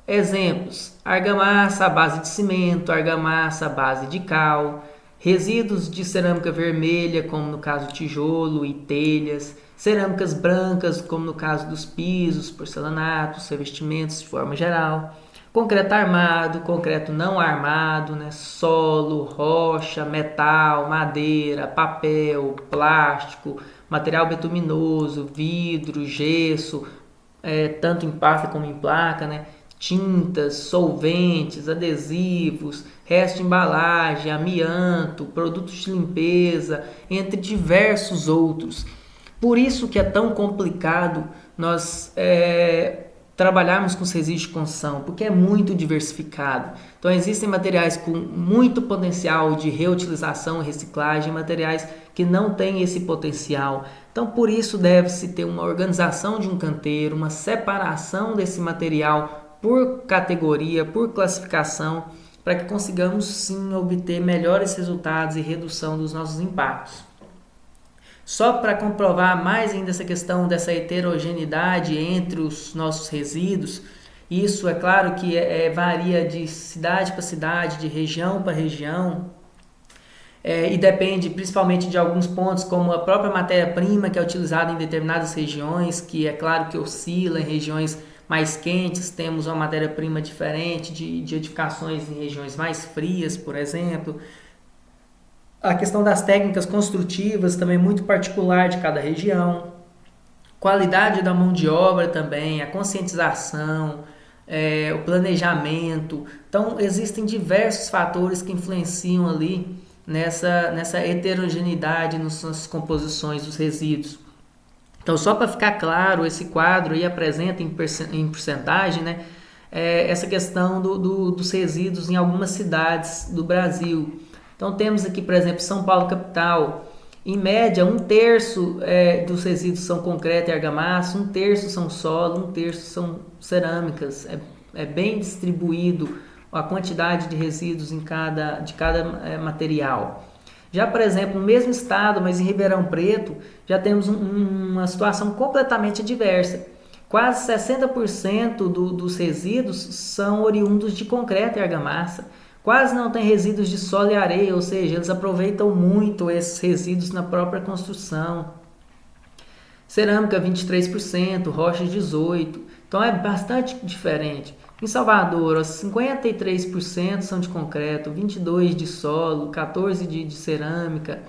Exemplos: argamassa à base de cimento, argamassa à base de cal, resíduos de cerâmica vermelha, como no caso tijolo e telhas, cerâmicas brancas, como no caso dos pisos, porcelanatos, revestimentos de forma geral, concreto armado, concreto não armado, né? Solo, rocha, metal, madeira, papel, plástico, material betuminoso, vidro, gesso, tanto em pasta como em placa, né? Tintas, solventes, adesivos, resto de embalagem, amianto, produtos de limpeza, entre diversos outros. Por isso que é tão complicado nós trabalharmos com os resíduos de construção, porque é muito diversificado. Então existem materiais com muito potencial de reutilização e reciclagem, materiais que não têm esse potencial. Então por isso deve-se ter uma organização de um canteiro, uma separação desse material por categoria, por classificação, para que consigamos sim obter melhores resultados e redução dos nossos impactos. Só para comprovar mais ainda essa questão dessa heterogeneidade entre os nossos resíduos, isso é claro que varia de cidade para cidade, de região para região, e depende principalmente de alguns pontos, como a própria matéria-prima que é utilizada em determinadas regiões, que é claro que oscila em regiões mais quentes, temos uma matéria-prima diferente de edificações em regiões mais frias, por exemplo. A questão das técnicas construtivas também muito particular de cada região. Qualidade da mão de obra também, a conscientização, o planejamento. Então, existem diversos fatores que influenciam ali nessa heterogeneidade nas composições dos resíduos. Então, só para ficar claro, esse quadro aí apresenta em porcentagem, né, essa questão dos resíduos em algumas cidades do Brasil. Então, temos aqui, por exemplo, São Paulo capital. Em média, 1/3 dos resíduos são concreto e argamassa, 1/3 são solo, 1/3 são cerâmicas. É bem distribuído a quantidade de resíduos de cada material. Já, por exemplo, no mesmo estado, mas em Ribeirão Preto, já temos uma situação completamente diversa. Quase 60% dos resíduos são oriundos de concreto e argamassa. Quase não tem resíduos de solo e areia, ou seja, eles aproveitam muito esses resíduos na própria construção. Cerâmica 23%, rocha 18%, então é bastante diferente. Em Salvador, 53% são de concreto, 22% de solo, 14% de cerâmica.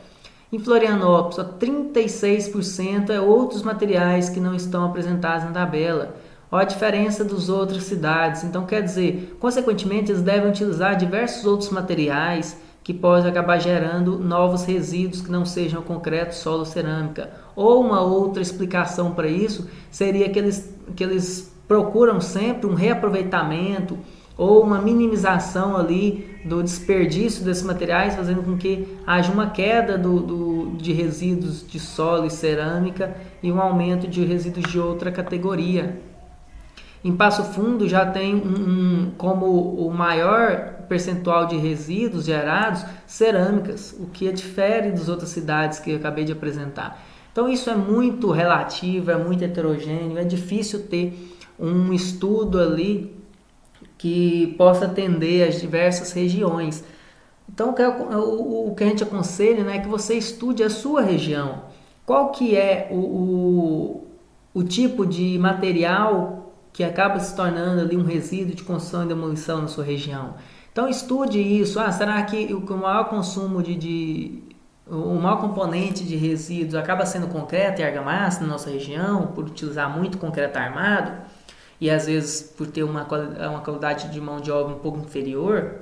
Em Florianópolis, 36% é outros materiais que não estão apresentados na tabela. Olha a diferença das outras cidades. Então, quer dizer, consequentemente, eles devem utilizar diversos outros materiais que podem acabar gerando novos resíduos que não sejam concreto, solo, cerâmica. Ou uma outra explicação para isso seria que eles procuram sempre um reaproveitamento ou uma minimização ali do desperdício desses materiais, fazendo com que haja uma queda de resíduos de solo e cerâmica e um aumento de resíduos de outra categoria. Em Passo Fundo já tem como o maior percentual de resíduos gerados cerâmicas, o que difere das outras cidades que eu acabei de apresentar. Então isso é muito relativo, é muito heterogêneo, é difícil ter um estudo ali que possa atender as diversas regiões. Então o que a gente aconselha, né, é que você estude a sua região. Qual que é o tipo de material que acaba se tornando ali um resíduo de construção e demolição na sua região. Então estude isso. Será que o maior consumo o maior componente de resíduos acaba sendo concreto e argamassa na nossa região, por utilizar muito concreto armado e às vezes por ter uma qualidade de mão de obra um pouco inferior?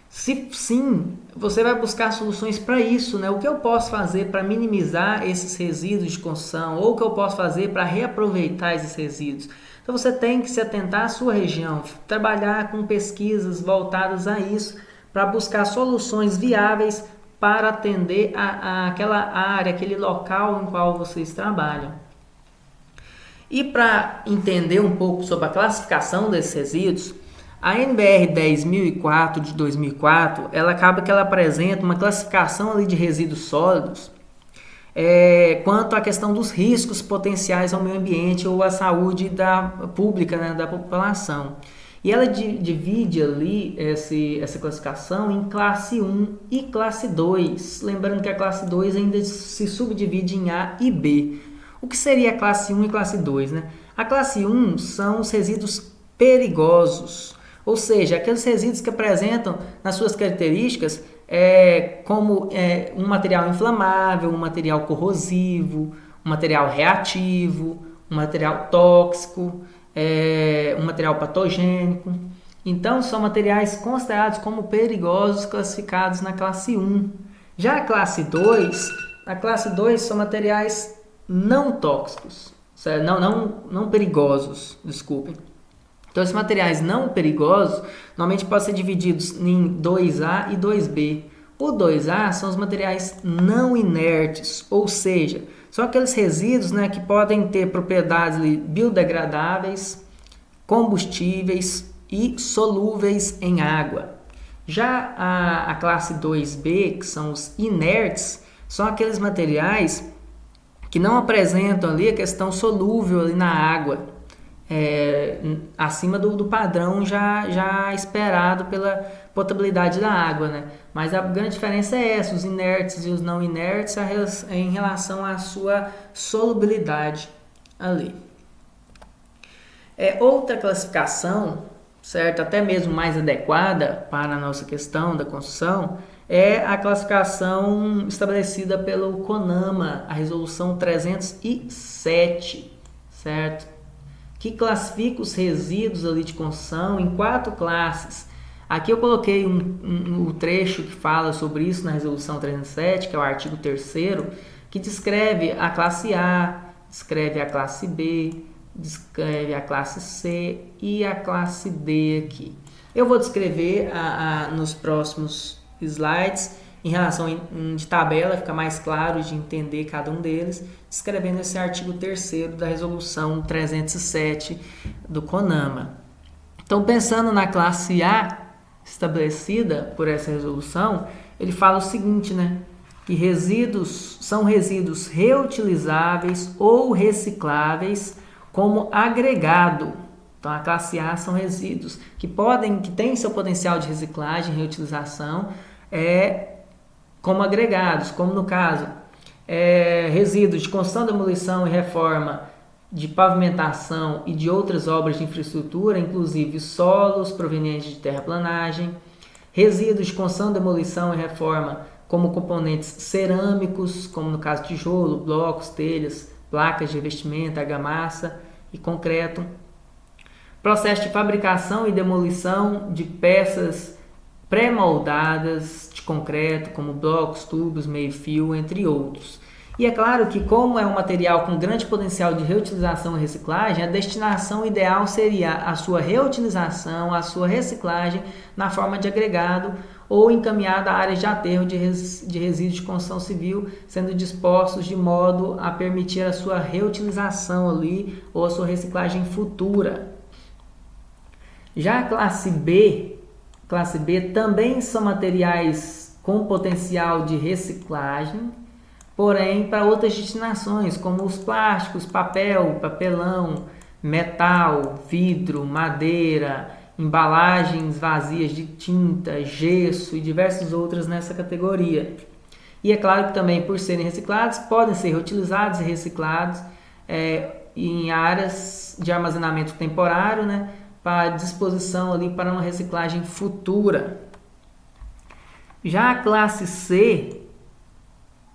Se sim, você vai buscar soluções para isso, né? O que eu posso fazer para minimizar esses resíduos de construção ou o que eu posso fazer para reaproveitar esses resíduos? Então você tem que se atentar à sua região, trabalhar com pesquisas voltadas a isso, para buscar soluções viáveis para atender aquela área, aquele local em qual vocês trabalham. E para entender um pouco sobre a classificação desses resíduos, a NBR 10.004 de 2004, ela apresenta uma classificação ali de resíduos sólidos quanto à questão dos riscos potenciais ao meio ambiente ou à saúde pública, né, da população. E ela divide ali essa classificação em classe 1 e classe 2. Lembrando que a classe 2 ainda se subdivide em A e B. O que seria a classe 1 e classe 2? Né? A classe 1 são os resíduos perigosos, ou seja, aqueles resíduos que apresentam nas suas características como um material inflamável, um material corrosivo, um material reativo, um material tóxico, um material patogênico. Então, são materiais considerados como perigosos, classificados na classe 1. Já a classe 2 são materiais não tóxicos, certo? Não perigosos, desculpem. Então, esses materiais não perigosos normalmente podem ser divididos em 2A e 2B. O 2A são os materiais não inertes, ou seja, são aqueles resíduos, né, que podem ter propriedades biodegradáveis, combustíveis e solúveis em água. Já a classe 2B, que são os inertes, são aqueles materiais que não apresentam ali a questão solúvel ali na água. Acima do padrão já esperado pela potabilidade da água, né? Mas a grande diferença é essa, os inertes e os não inertes em relação à sua solubilidade ali. Outra classificação, certo? Até mesmo mais adequada para a nossa questão da construção, é a classificação estabelecida pelo CONAMA, a resolução 307, certo? que classifica os resíduos ali de construção em 4 classes. Aqui eu coloquei um trecho que fala sobre isso na Resolução 307, que é o artigo 3º, que descreve a classe A, descreve a classe B, descreve a classe C e a classe D aqui. Eu vou descrever nos próximos slides, em relação de tabela, fica mais claro de entender cada um deles, descrevendo esse artigo 3º da Resolução 307 do CONAMA. Então, pensando na classe A, estabelecida por essa resolução, ele fala o seguinte, né? Que resíduos são resíduos reutilizáveis ou recicláveis como agregado. Então, a classe A são resíduos que têm seu potencial de reciclagem e reutilização como agregados, como no caso, resíduos de construção, demolição e reforma de pavimentação e de outras obras de infraestrutura, inclusive solos provenientes de terraplanagem, resíduos de construção, demolição e reforma como componentes cerâmicos, como no caso tijolo, blocos, telhas, placas de revestimento, argamassa e concreto, processo de fabricação e demolição de peças pré-moldadas de concreto, como blocos, tubos, meio-fio, entre outros. E é claro que, como é um material com grande potencial de reutilização e reciclagem, a destinação ideal seria a sua reutilização, a sua reciclagem na forma de agregado ou encaminhada a áreas de aterro de resíduos de construção civil, sendo dispostos de modo a permitir a sua reutilização ali ou a sua reciclagem futura. Já a classe B também são materiais com potencial de reciclagem, porém para outras destinações, como os plásticos, papel, papelão, metal, vidro, madeira, embalagens vazias de tinta, gesso e diversas outras nessa categoria. E é claro que também, por serem reciclados, podem ser reutilizados e reciclados em áreas de armazenamento temporário, né, para disposição ali para uma reciclagem futura. Já a classe C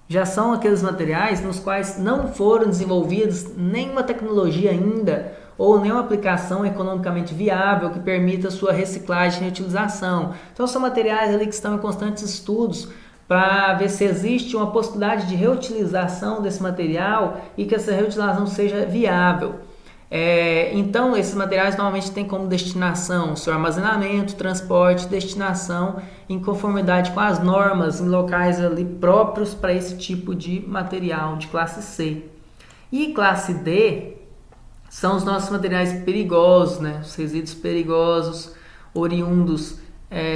já são aqueles materiais nos quais não foram desenvolvidos nenhuma tecnologia ainda ou nenhuma aplicação economicamente viável que permita sua reciclagem e reutilização. Então são materiais ali que estão em constantes estudos para ver se existe uma possibilidade de reutilização desse material e que essa reutilização seja viável. Então esses materiais normalmente têm como destinação seu armazenamento, transporte, destinação em conformidade com as normas em locais ali próprios para esse tipo de material de classe C. E classe D são os nossos materiais perigosos, né? Os resíduos perigosos oriundos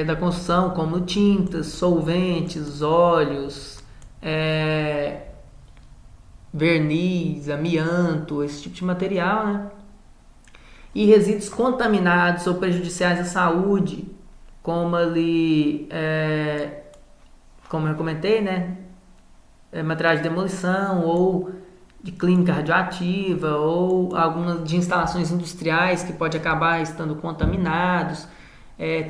da construção, como tintas, solventes, óleos, verniz, amianto, esse tipo de material, né? E resíduos contaminados ou prejudiciais à saúde, como ali, como eu comentei, né? Materiais de demolição ou de clínica radioativa ou algumas de instalações industriais que pode acabar estando contaminados,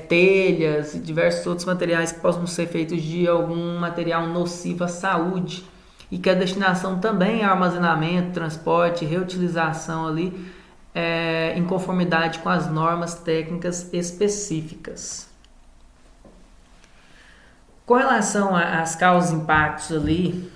telhas e diversos outros materiais que possam ser feitos de algum material nocivo à saúde. E que a destinação também é armazenamento, transporte, reutilização ali, em conformidade com as normas técnicas específicas. Com relação às causas e impactos ali,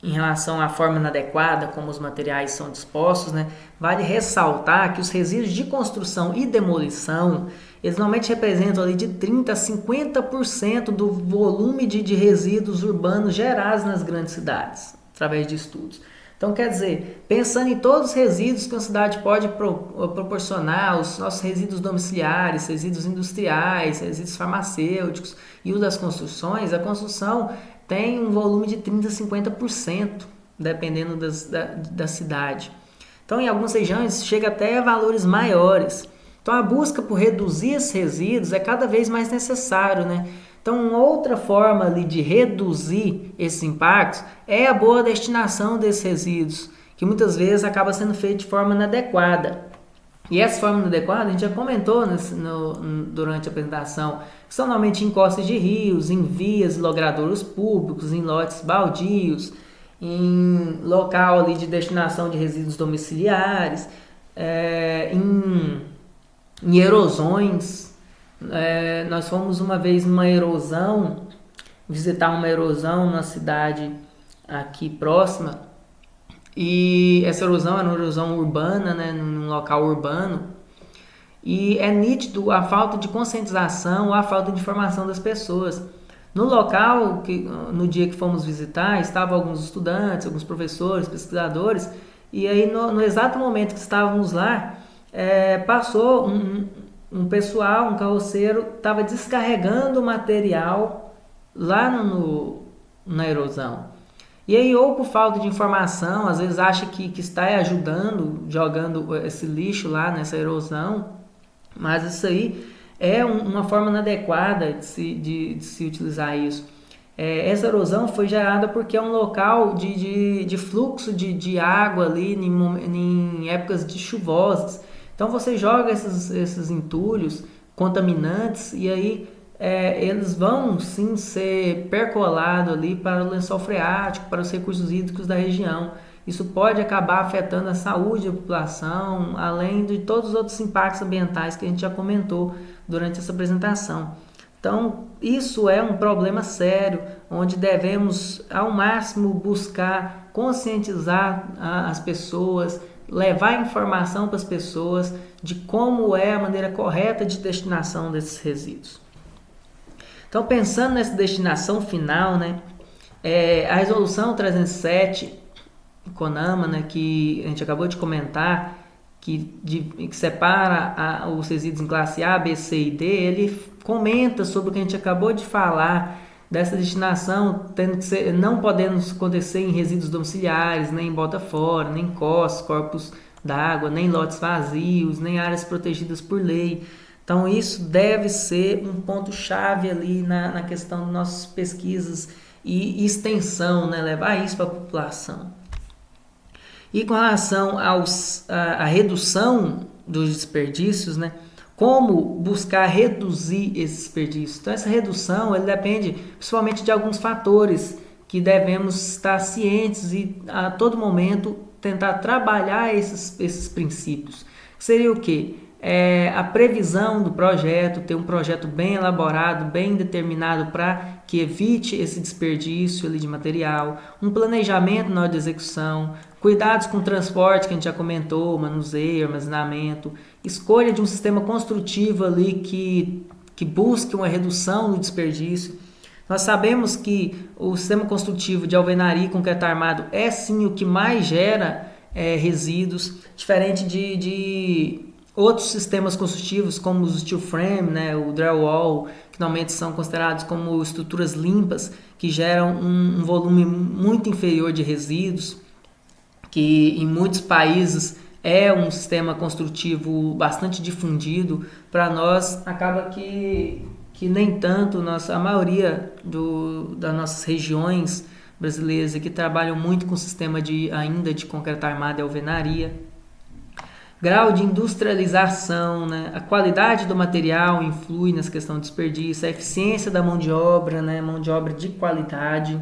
em relação à forma inadequada como os materiais são dispostos, né, vale ressaltar que os resíduos de construção e demolição, eles normalmente representam ali de 30% a 50% do volume de resíduos urbanos gerados nas grandes cidades, através de estudos. Então, quer dizer, pensando em todos os resíduos que uma cidade pode proporcionar, os nossos resíduos domiciliares, resíduos industriais, resíduos farmacêuticos e os das construções, a construção tem um volume de 30% a 50%, dependendo da cidade. Então, em algumas regiões, chega até a valores maiores. Então, a busca por reduzir esses resíduos é cada vez mais necessário, né? Então, uma outra forma ali de reduzir esses impactos é a boa destinação desses resíduos, que muitas vezes acaba sendo feita de forma inadequada. E essa forma inadequada, a gente já comentou durante a apresentação, que são normalmente em encostas de rios, em vias e logradouros públicos, em lotes baldios, em local ali de destinação de resíduos domiciliares, em erosões. Nós fomos uma vez numa erosão, visitar uma erosão na cidade aqui próxima, e essa erosão era uma erosão urbana, né, num local urbano, e é nítido a falta de conscientização, a falta de informação das pessoas. No local, no dia que fomos visitar, estavam alguns estudantes, alguns professores, pesquisadores, e aí no exato momento que estávamos lá, passou um pessoal, um carroceiro, estava descarregando material lá na erosão. E aí, ou por falta de informação, às vezes acha que está ajudando, jogando esse lixo lá nessa erosão, mas isso aí é uma forma inadequada de se utilizar isso. Essa erosão foi gerada porque é um local de fluxo de água ali em épocas de chuvosas. Então você joga esses entulhos contaminantes e aí eles vão sim ser percolados ali para o lençol freático, para os recursos hídricos da região. Isso pode acabar afetando a saúde da população, além de todos os outros impactos ambientais que a gente já comentou durante essa apresentação. Então, isso é um problema sério, onde devemos, ao máximo, buscar conscientizar as pessoas, levar informação para as pessoas de como é a maneira correta de destinação desses resíduos. Então, pensando nessa destinação final, né, a resolução 307 CONAMA, né, que a gente acabou de comentar, que separa os resíduos em classe A, B, C e D, ele comenta sobre o que a gente acabou de falar, dessa destinação não podendo acontecer em resíduos domiciliares, nem em bota fora, nem encostos, corpos d'água, nem lotes vazios, nem áreas protegidas por lei. Então isso deve ser um ponto-chave ali na questão das nossas pesquisas e extensão, né? Levar isso para a população. E com relação à redução dos desperdícios, né? Como buscar reduzir esses desperdícios? Então essa redução ele depende principalmente de alguns fatores que devemos estar cientes e a todo momento tentar trabalhar esses princípios. Seria o quê? A previsão do projeto, ter um projeto bem elaborado, bem determinado para que evite esse desperdício ali de material, um planejamento na hora de execução, cuidados com o transporte que a gente já comentou, manuseio, armazenamento, escolha de um sistema construtivo ali que busque uma redução do desperdício. Nós sabemos que o sistema construtivo de alvenaria e concreto armado é sim o que mais gera resíduos, diferente de outros sistemas construtivos como o steel frame, né, o drywall, que normalmente são considerados como estruturas limpas, que geram um volume muito inferior de resíduos, que em muitos países é um sistema construtivo bastante difundido. Para nós acaba que nem tanto, a maioria das nossas regiões brasileiras aqui trabalham muito com o sistema ainda de concreto armado e alvenaria. Grau de industrialização, né? A qualidade do material influi nessa questão de desperdício, a eficiência da mão de obra, né? Mão de obra de qualidade.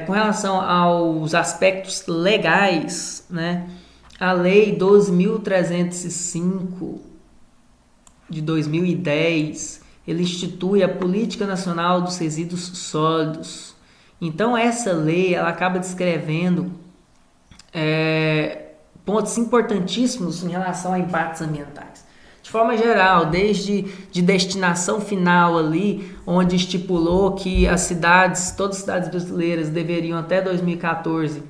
Com relação aos aspectos legais, né? A Lei 12.305 de 2010, ele institui a Política Nacional dos Resíduos Sólidos. Então essa lei ela acaba descrevendo pontos importantíssimos em relação a impactos ambientais. De forma geral, desde de destinação final ali, onde estipulou que todas as cidades brasileiras deveriam até 2014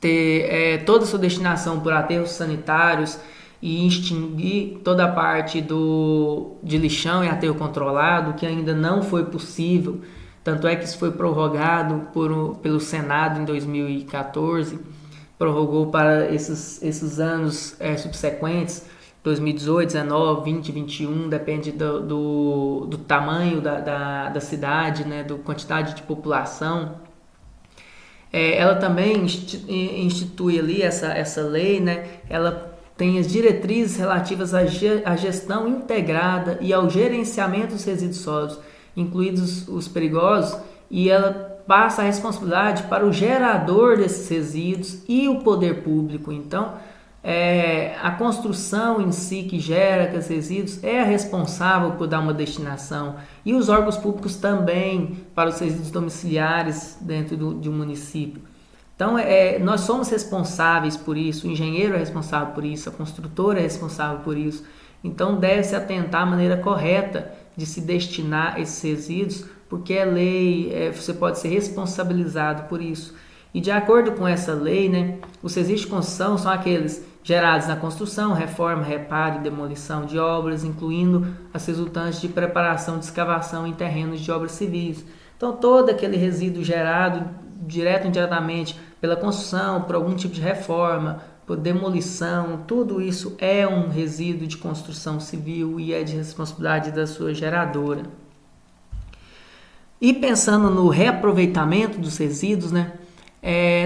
ter toda a sua destinação por aterros sanitários e extinguir toda a parte de lixão e aterro controlado, que ainda não foi possível, tanto é que isso foi prorrogado pelo Senado em 2014, prorrogou para esses anos subsequentes, 2018, 19, 20, 21, depende do tamanho da cidade, né, da quantidade de população. Ela também institui ali essa lei, né, ela tem as diretrizes relativas à gestão integrada e ao gerenciamento dos resíduos sólidos, incluídos os perigosos, e ela passa a responsabilidade para o gerador desses resíduos e o poder público. Então, a construção em si que gera aqueles resíduos é a responsável por dar uma destinação, e os órgãos públicos também para os resíduos domiciliares dentro de um município. Então, nós somos responsáveis por isso, o engenheiro é responsável por isso, a construtora é responsável por isso. Então, deve-se atentar à maneira correta de se destinar esses resíduos, porque é lei, você pode ser responsabilizado por isso. E de acordo com essa lei, né, os resíduos de construção são aqueles gerados na construção, reforma, reparo e demolição de obras, incluindo as resultantes de preparação de escavação em terrenos de obras civis. Então, todo aquele resíduo gerado direto ou indiretamente pela construção, por algum tipo de reforma, por demolição, tudo isso é um resíduo de construção civil e é de responsabilidade da sua geradora. E pensando no reaproveitamento dos resíduos, né,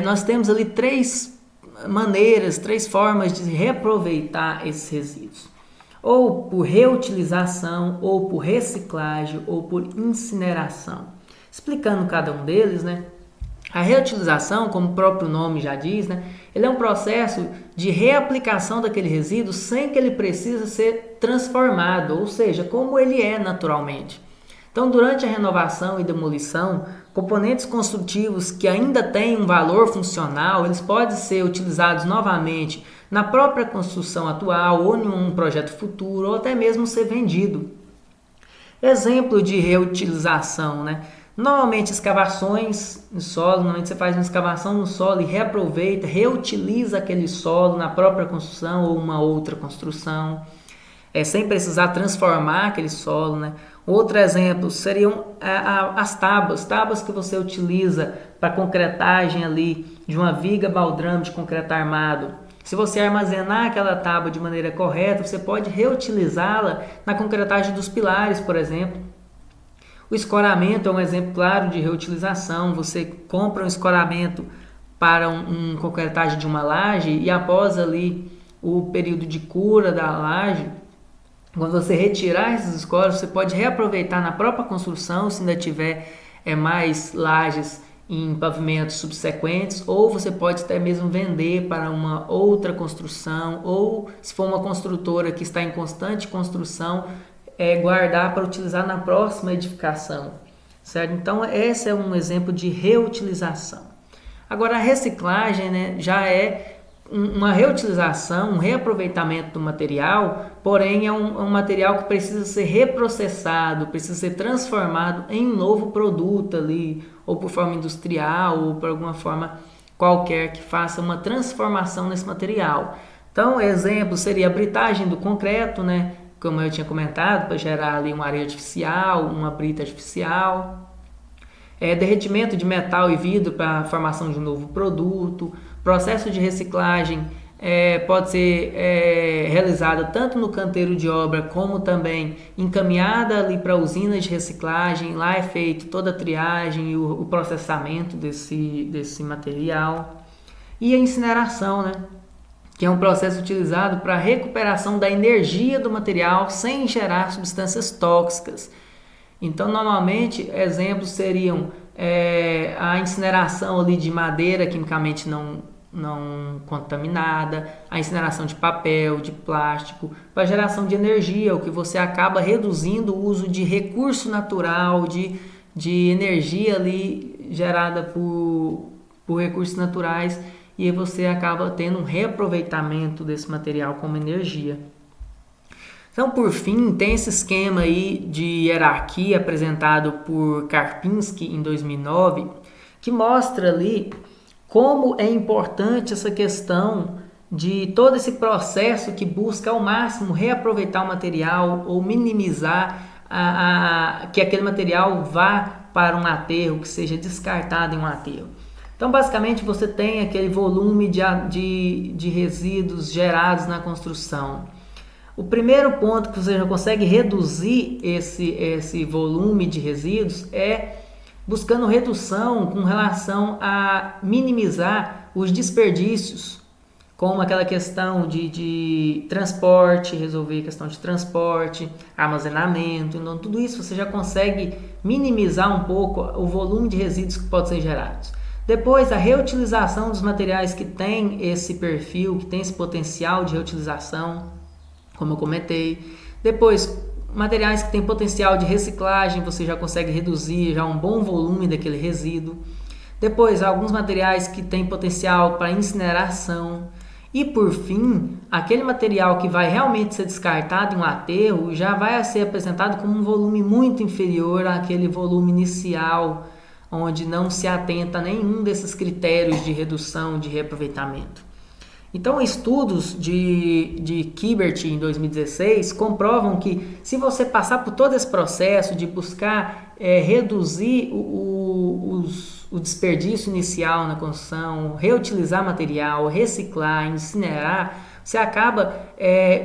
nós temos ali três formas de reaproveitar esses resíduos. Ou por reutilização, ou por reciclagem, ou por incineração. Explicando cada um deles, né? A reutilização, como o próprio nome já diz, né, ele é um processo de reaplicação daquele resíduo sem que ele precise ser transformado, ou seja, como ele é naturalmente. Então, durante a renovação e demolição, componentes construtivos que ainda têm um valor funcional, eles podem ser utilizados novamente na própria construção atual ou em um projeto futuro, ou até mesmo ser vendido. Exemplo de reutilização, né? Normalmente escavações no solo, normalmente você faz uma escavação no solo e reaproveita, reutiliza aquele solo na própria construção ou uma outra construção, sem precisar transformar aquele solo, né? Outro exemplo seriam as tábuas que você utiliza para concretagem ali de uma viga baldrame de concreto armado. Se você armazenar aquela tábua de maneira correta, você pode reutilizá-la na concretagem dos pilares, por exemplo. O escoramento é um exemplo claro de reutilização. Você compra um escoramento para uma concretagem de uma laje e após ali o período de cura da laje, quando você retirar esses escoros, você pode reaproveitar na própria construção, se ainda tiver mais lajes em pavimentos subsequentes, ou você pode até mesmo vender para uma outra construção, ou se for uma construtora que está em constante construção, guardar para utilizar na próxima edificação, certo? Então, esse é um exemplo de reutilização. Agora, a reciclagem, né, já é uma reutilização, um reaproveitamento do material, porém é um material que precisa ser reprocessado, precisa ser transformado em um novo produto ali, ou por forma industrial, ou por alguma forma qualquer que faça uma transformação nesse material. Então, exemplo seria a britagem do concreto, né? Como eu tinha comentado, para gerar ali uma areia artificial, uma brita artificial. Derretimento de metal e vidro para a formação de um novo produto. Processo de reciclagem pode ser realizado tanto no canteiro de obra como também encaminhada ali para a usina de reciclagem. Lá é feito toda a triagem e o processamento desse material. E a incineração, né? Que é um processo utilizado para a recuperação da energia do material sem gerar substâncias tóxicas. Então, normalmente, exemplos seriam a incineração ali de madeira quimicamente não contaminada, a incineração de papel, de plástico, para geração de energia, o que você acaba reduzindo o uso de recurso natural, de energia ali gerada por recursos naturais, e você acaba tendo um reaproveitamento desse material como energia. Então, por fim, tem esse esquema aí de hierarquia apresentado por Karpinski em 2009, que mostra ali como é importante essa questão de todo esse processo que busca ao máximo reaproveitar o material ou minimizar que aquele material vá para um aterro, que seja descartado em um aterro. Então, basicamente, você tem aquele volume de resíduos gerados na construção. O primeiro ponto que você já consegue reduzir esse volume de resíduos é buscando redução com relação a minimizar os desperdícios. como aquela questão de transporte, resolver a questão de transporte, armazenamento. Então, tudo isso você já consegue minimizar um pouco o volume de resíduos que pode ser gerados. Depois, a reutilização dos materiais que tem esse perfil, que tem esse potencial de reutilização, como eu comentei. Depois, materiais que têm potencial de reciclagem, você já consegue reduzir já um bom volume daquele resíduo. Depois, alguns materiais que têm potencial para incineração. E por fim, aquele material que vai realmente ser descartado em um aterro já vai ser apresentado como um volume muito inferior àquele volume inicial, onde não se atenta a nenhum desses critérios de redução de reaproveitamento. Então, estudos de Kibert em 2016 comprovam que se você passar por todo esse processo de buscar reduzir o desperdício inicial na construção, reutilizar material, reciclar, incinerar, você acaba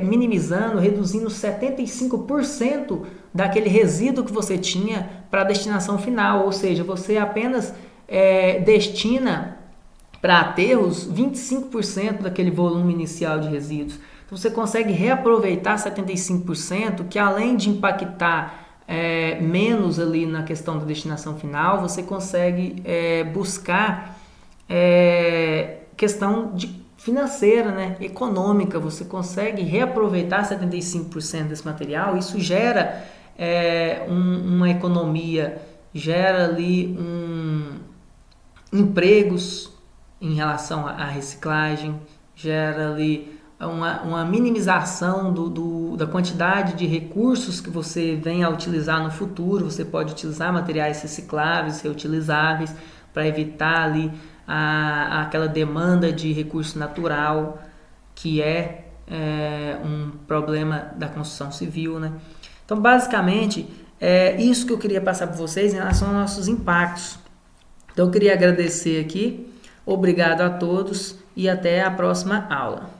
minimizando, reduzindo 75% daquele resíduo que você tinha para a destinação final, ou seja, você apenas destina para aterros 25% daquele volume inicial de resíduos. Então você consegue reaproveitar 75%, que além de impactar menos ali na questão da destinação final, você consegue buscar questão financeira, né, econômica. Você consegue reaproveitar 75% desse material. Isso gera uma economia, gera ali empregos em relação à reciclagem, gera ali uma minimização da quantidade de recursos que você vem a utilizar no futuro. Você pode utilizar materiais recicláveis, reutilizáveis, para evitar ali aquela demanda de recurso natural, que um problema da construção civil, né? Então, basicamente, é isso que eu queria passar para vocês em relação aos nossos impactos. Então, eu queria agradecer aqui. Obrigado a todos e até a próxima aula.